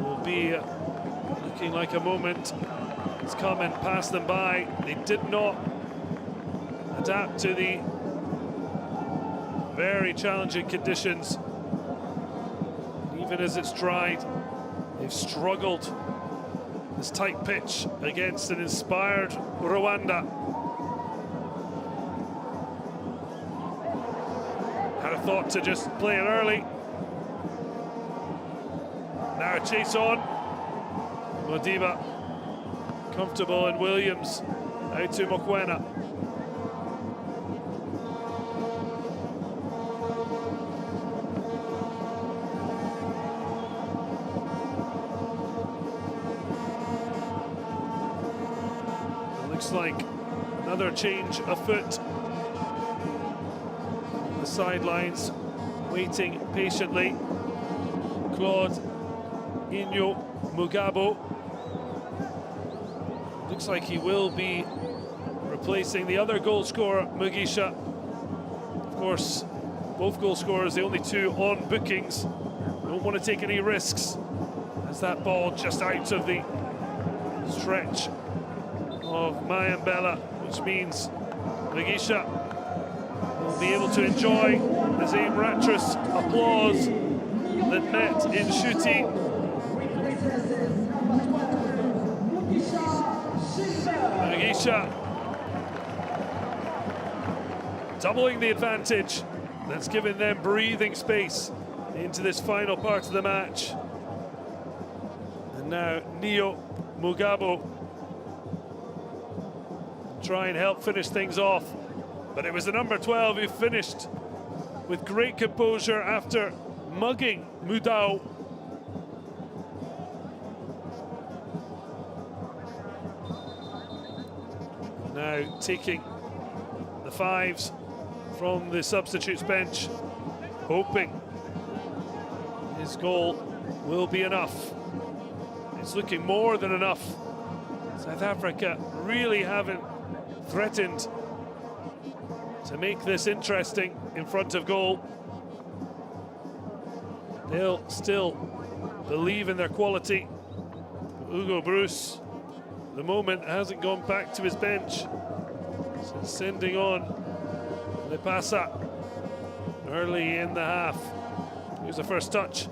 will be looking like a moment. It's come and passed them by. They did not adapt to the very challenging conditions. Even as it's dried, they've struggled this tight pitch against an inspired Rwanda. Had a thought to just play it early. Now a chase on. Modiba comfortable, and Williams out to Mokoena. Looks like another change afoot. The sidelines waiting patiently. Claude Inyo Mugabo. Looks like he will be replacing the other goal scorer, Mugisha. Of course, both goal scorers, the only two on bookings. Don't want to take any risks as that ball just out of the stretch of Mayambela, which means Mugisha will be able to enjoy the same rapturous applause that met in Shuti. Mugisha doubling the advantage. That's given them breathing space into this final part of the match. And now Neo Mugabo try and help finish things off, but it was the number 12 who finished with great composure after mugging Mudau. Now taking the 5s from the substitutes bench, hoping his goal will be enough. It's looking more than enough. South Africa really haven't threatened to make this interesting in front of goal. They'll still believe in their quality. Hugo Bruce, the moment, hasn't gone back to his bench since sending on Lepasa early in the half. Here's the first touch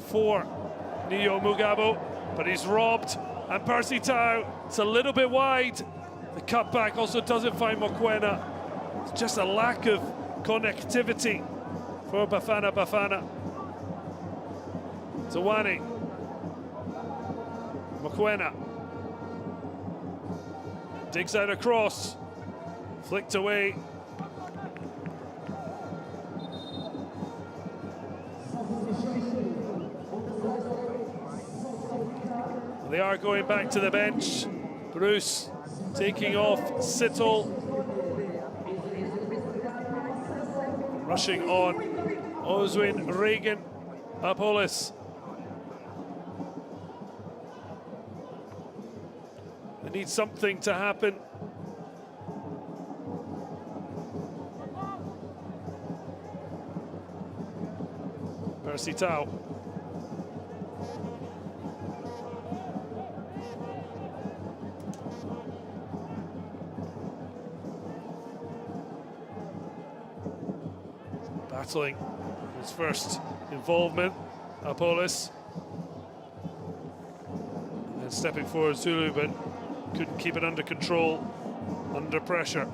for Neo Mugabo, but he's robbed, and Percy Tau, it's a little bit wide. The cutback also doesn't find Mokoena. It's just a lack of connectivity for Bafana. Zawani. Mokoena. Digs out a cross. Flicked away. They are going back to the bench. Bruce taking off Sittle. Rushing on Oswin Reagan Apolis. They need something to happen. Percy Tau. battling his first involvement, Apolis. And then stepping forward Zulu, but couldn't keep it under control, under pressure.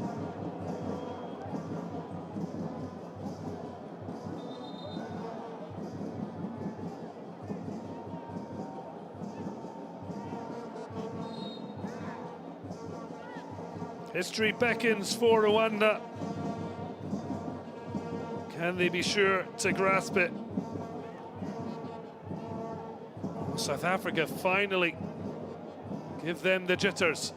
History beckons for Rwanda. Can they be sure to grasp it? South Africa finally give them the jitters.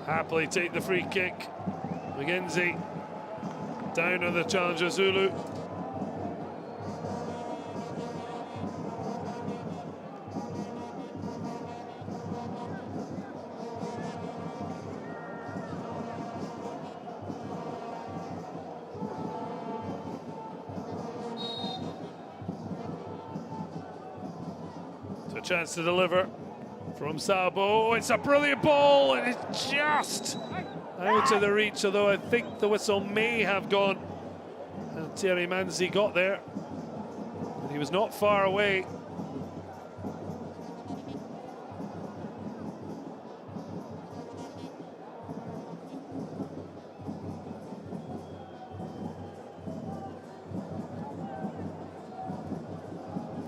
Happily take the free kick. McGenzie down on the challenger Zulu. Chance to deliver from Sabo. It's a brilliant ball, and it's just out of the reach, although I think the whistle may have gone. And Thierry Manzi got there, but he was not far away.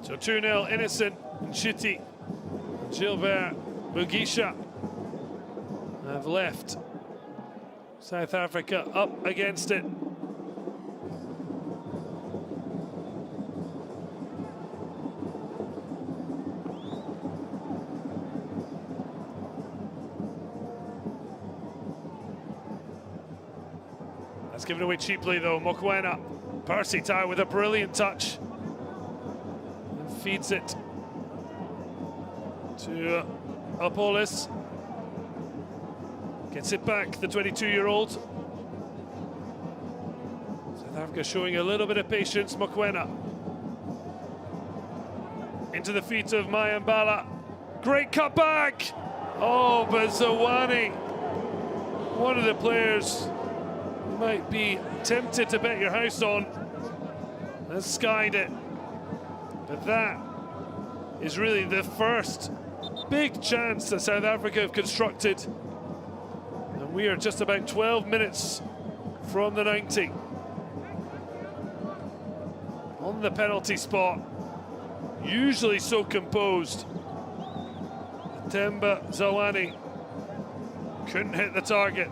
So 2-0 Innocent. Nchiti and Gilbert Mugisha have left South Africa up against it. That's given away cheaply though. Mokoena, Percy Tau with a brilliant touch and feeds it to Apolis. Gets it back, the 22-year-old. South Africa showing a little bit of patience. Mokoena into the feet of Mayambala. Great cutback! Oh, but Zawani, one of the players you might be tempted to bet your house on, has skied it. But that is really the first big chance that South Africa have constructed, and we are just about 12 minutes from the 90. On the penalty spot, usually so composed, Temba Zawani couldn't hit the target.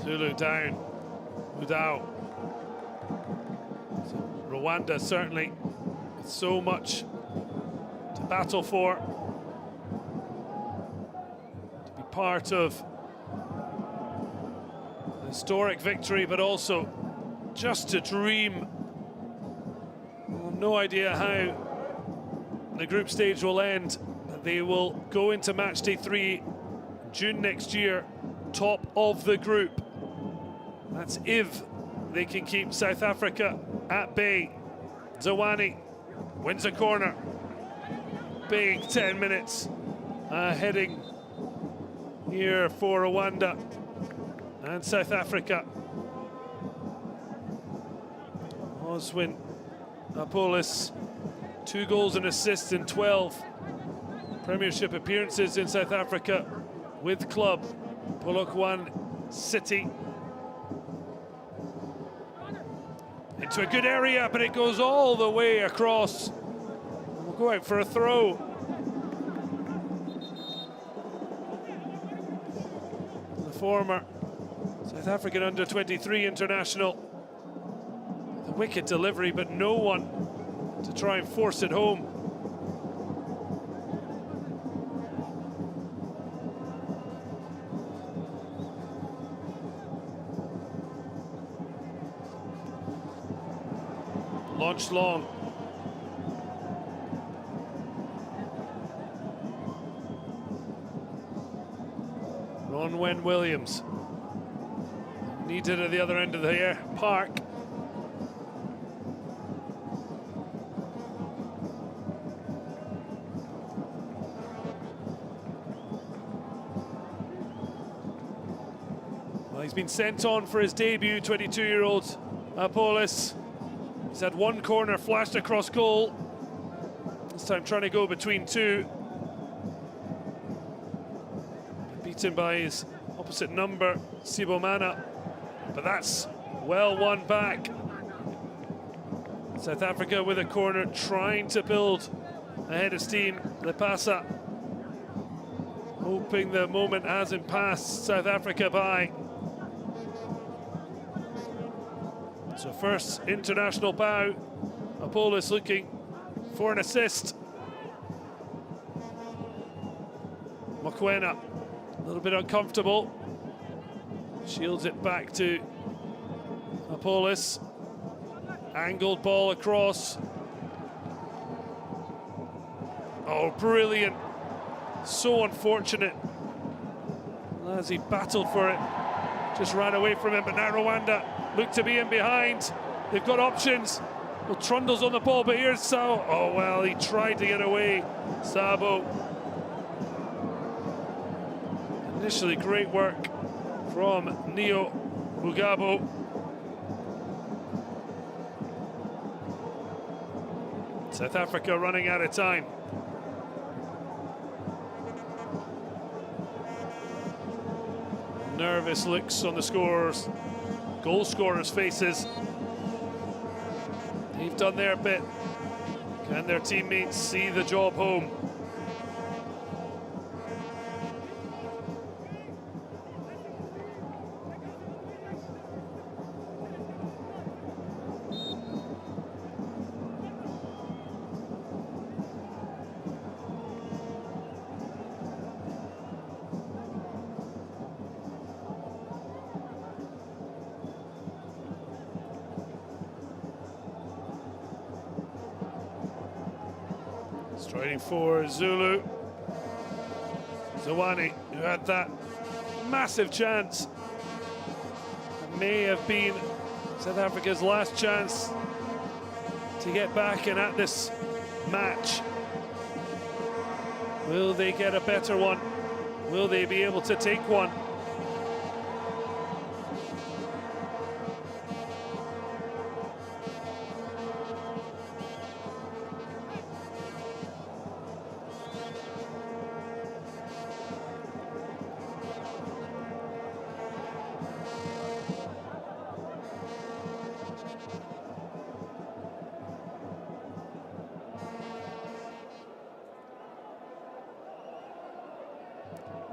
Zulu down, Udao. So Rwanda certainly with so much to battle for, to be part of a historic victory, but also just to dream. No idea how the group stage will end. They will go into match day 3 June next year, top of the group. That's if they can keep South Africa at bay. Zawani wins a corner. Big 10 minutes heading here for Rwanda and South Africa. Oswin Apolis, 2 goals and assists in 12 Premiership appearances in South Africa with club Polokwane City. Into a good area, but it goes all the way across. We'll go out for a throw. The former South African under-23 international. The wicked delivery, but no one to try and force it home. launched long. Ronwen Williams needed at the other end of the park. Well, he's been sent on for his debut, 22-year-old Apolis. He's had one corner flashed across goal. This time trying to go between two. Beaten by his opposite number, Sibomana. But that's well won back. South Africa with a corner, trying to build ahead of steam. Lepasa hoping the moment hasn't passed South Africa by. So first international bow. Apolis looking for an assist. Mokoena a little bit uncomfortable. Shields it back to Apolis. Angled ball across. Oh, brilliant. So unfortunate. As he battled for it, just ran away from him, but now Rwanda look to be in behind. They've got options. Well, Trundle's on the ball, but here's Sao. Oh, well, he tried to get away. Sabo. Initially, great work from Neo Bugabo. South Africa running out of time. Nervous looks on the scorers, goal scorers' faces. They've done their bit. Can their teammates see the job home? Striding for Zulu. Zawani, who had that massive chance. It may have been South Africa's last chance to get back and at this match. Will they get a better one? Will they be able to take one?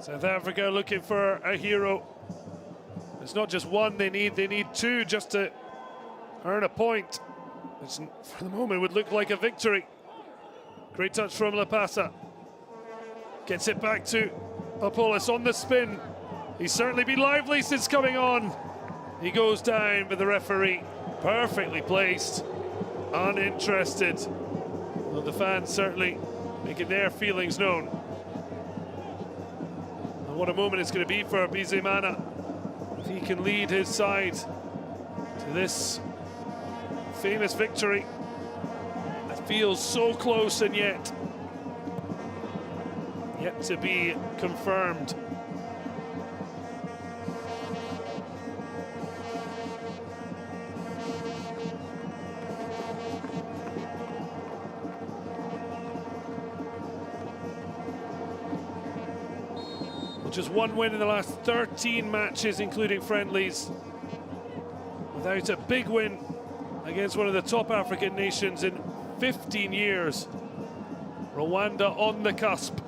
South Africa looking for a hero. It's not just one they need two just to earn a point. Which for the moment would look like a victory. Great touch from Lepasa. Gets it back to Apolis on the spin. He's certainly been lively since coming on. He goes down, but the referee perfectly placed, uninterested. Well, the fans certainly making their feelings known. And what a moment it's going to be for Bizimana if he can lead his side to this famous victory. It feels so close and yet to be confirmed. Just one win in the last 13 matches, including friendlies, without a big win against one of the top African nations in 15 years. Rwanda on the cusp.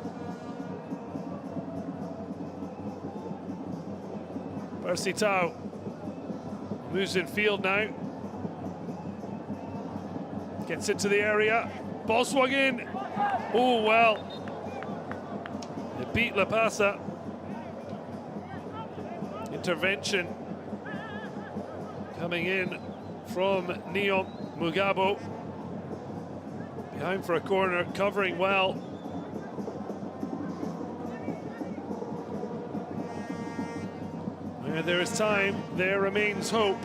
Percy Tau moves in field now. Gets into the area. Ball swung in. Oh, well. It beat Lepasa. Intervention coming in from Neon. Mugabo. Behind for a corner, covering well. Where there is time, there remains hope.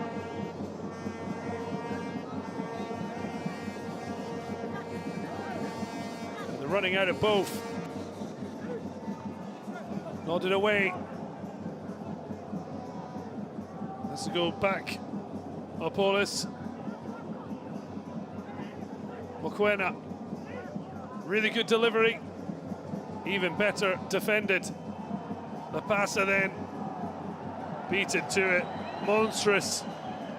And they're running out of both. Nodded away. Has to go back. Opolis. Mokoena. Really good delivery. Even better defended. Lapasa then beat it to it. Monstrous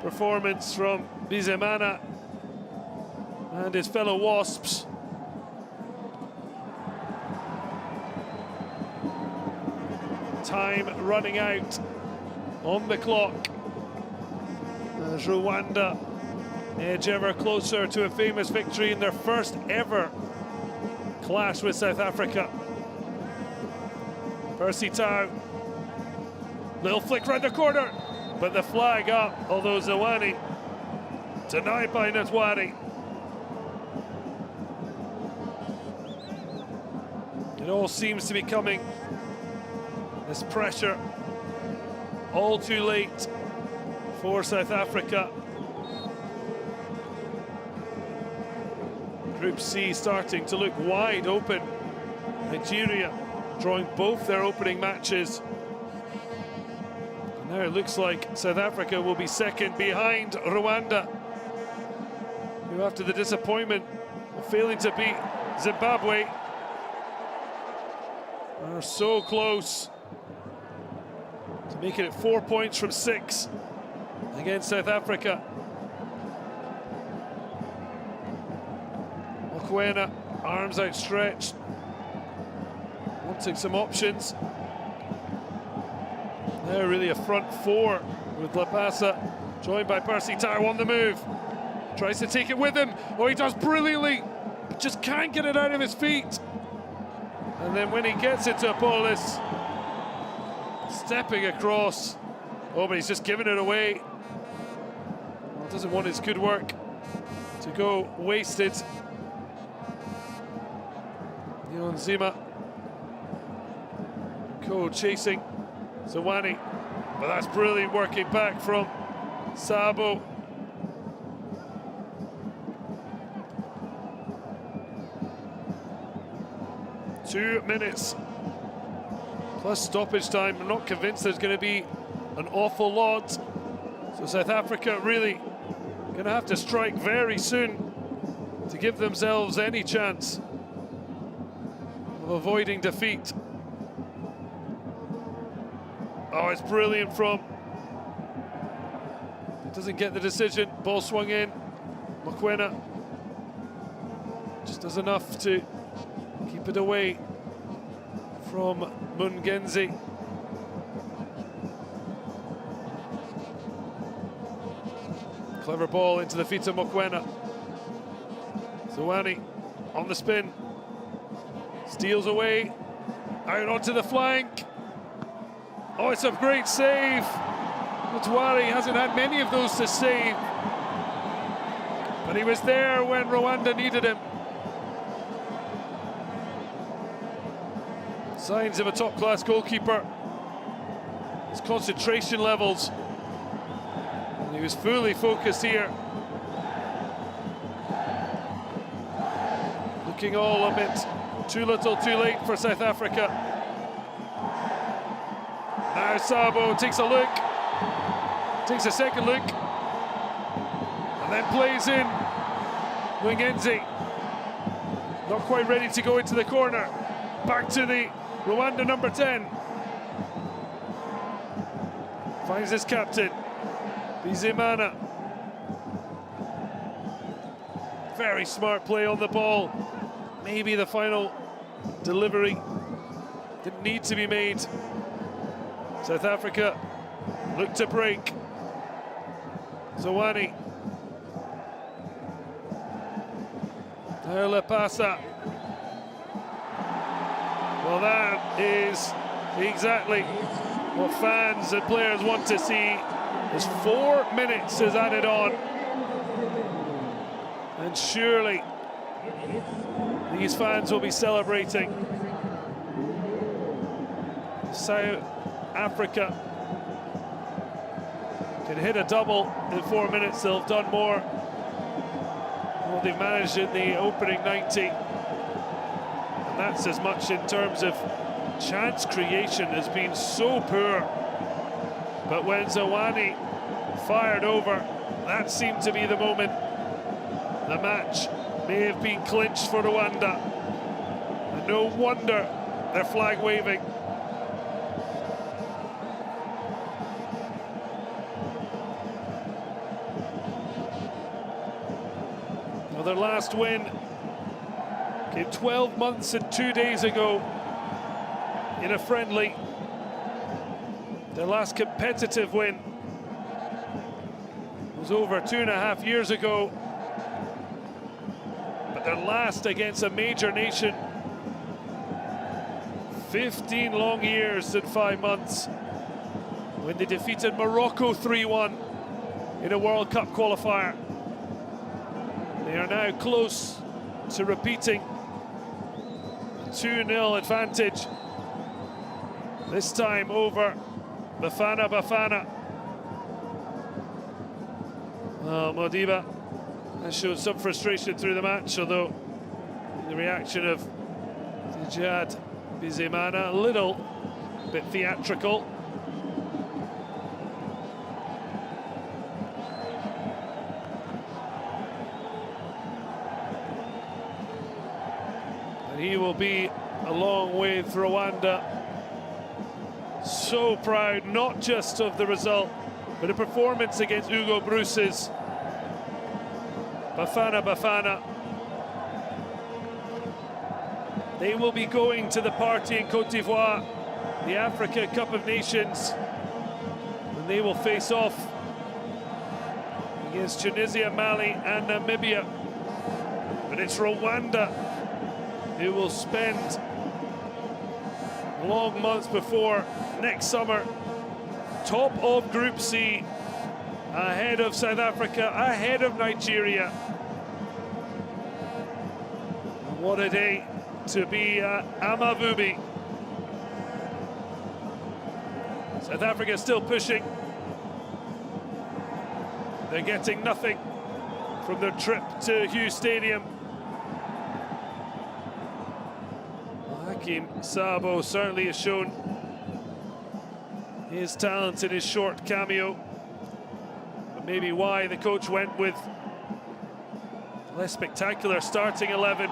performance from Bizimana and his fellow Wasps. Time running out on the clock as Rwanda edge ever closer to a famous victory in their first ever clash with South Africa. Percy Tau, little flick round the corner, but the flag up, although Zawani denied by Natwari. It all seems to be coming. This pressure, all too late for South Africa. Group C starting to look wide open. Nigeria drawing both their opening matches. And now it looks like South Africa will be second behind Rwanda, who after the disappointment of failing to beat Zimbabwe are so close to making it 4 points from 6 against South Africa. Mokoena, arms outstretched, wanting some options. Now really a front four with Lapasa, joined by Percy Tau on the move. Tries to take it with him. Oh, he does brilliantly, but just can't get it out of his feet. And then when he gets it to Apolis, stepping across. Oh, but he's just giving it away. Well, doesn't want his good work to go wasted. Nzima. Cole chasing Zawani. But that's brilliant working back from Sabo. Two minutes plus stoppage time. I'm not convinced there's going to be an awful lot. So South Africa really going to have to strike very soon to give themselves any chance of avoiding defeat. Oh, it's brilliant from... Doesn't get the decision. Ball swung in. Mokoena just does enough to keep it away from Mungenzi. Clever ball into the feet of Mokoena. Zawani on the spin. Steals away. Out onto the flank. Oh, it's a great save. Mutwari hasn't had many of those to save, but he was there when Rwanda needed him. Signs of a top-class goalkeeper. His concentration levels. And he was fully focused here. Looking all a bit too little, too late for South Africa. Now Sabo takes a look. Takes a second look. And then plays in. Mungenzi. Not quite ready to go into the corner. Back to the Rwanda number 10. Finds his captain, Bizimana. Very smart play on the ball. Maybe the final delivery didn't need to be made. South Africa look to break. Zawani. Now Lapasa. Well, that is exactly what fans and players want to see. As 4 minutes is added on. And surely these fans will be celebrating. South Africa can hit a double in 4 minutes. They'll have done more than what they've managed in the opening 90. And that's as much in terms of chance creation has been so poor. But when Zawani fired over, that seemed to be the moment. The match may have been clinched for Rwanda. And no wonder they're flag waving. Well, their last win came 12 months and 2 days ago in a friendly. Their last competitive win was over 2.5 years ago. But their last against a major nation, 15 long years and 5 months, when they defeated Morocco 3-1 in a World Cup qualifier. They are now close to repeating a 2-0 advantage, this time over Bafana. Modiba has shown some frustration through the match, although the reaction of Djihad Bizimana a little bit theatrical. And he will be, along with Rwanda, so proud not just of the result, but the performance against Hugo Bruce's Bafana. They will be going to the party in Côte d'Ivoire, the Africa Cup of Nations, and they will face off against Tunisia, Mali and Namibia. But it's Rwanda who will spend long months before next summer top of Group C, ahead of South Africa, ahead of Nigeria. And what a day to be Amavubi. South Africa still pushing. They're getting nothing from their trip to Hughes Stadium. Hakim Sabo certainly has shown his talent in his short cameo, but maybe why the coach went with less spectacular starting 11.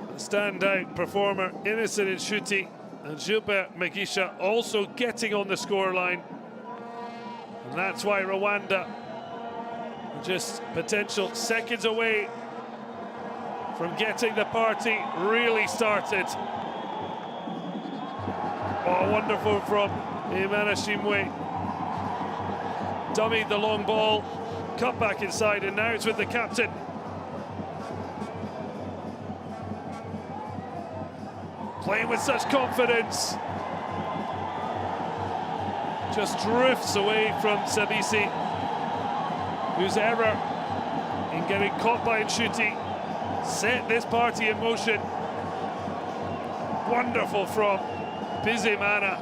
The standout performer, Innocent Nshuti and Gilbert Megisha, also getting on the scoreline, and that's why Rwanda are just potential seconds away from getting the party really started. Oh, wonderful from Imana Shimwe. Dummied the long ball, cut back inside, and now it's with the captain. Playing with such confidence. Just drifts away from Sabisi, whose error in getting caught by Nshuti set this party in motion. Wonderful from Bizimana.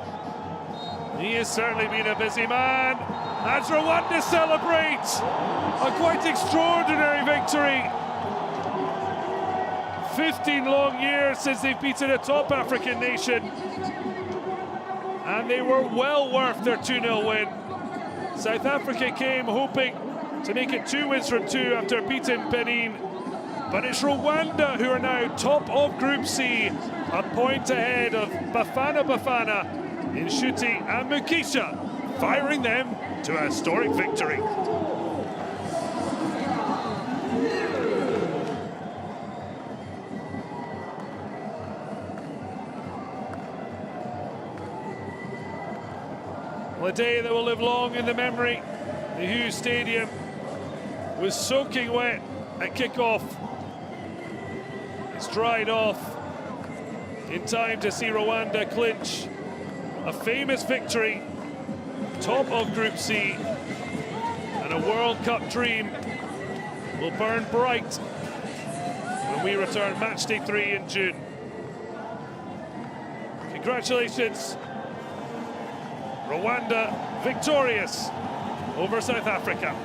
He has certainly been a busy man. As Rwanda celebrates a quite extraordinary victory. 15 long years since they've beaten a top African nation. And they were well worth their 2-0 win. South Africa came hoping to make it 2 wins from 2 after beating Benin. But it's Rwanda who are now top of Group C, a point ahead of Bafana, Nshuti and Mukisha, firing them to a historic victory. Well, a day that will live long in the memory. The Hughes Stadium was soaking wet at kickoff. It's dried off in time to see Rwanda clinch a famous victory, top of Group C. And a World Cup dream will burn bright when we return match day 3 in June. Congratulations, Rwanda victorious over South Africa.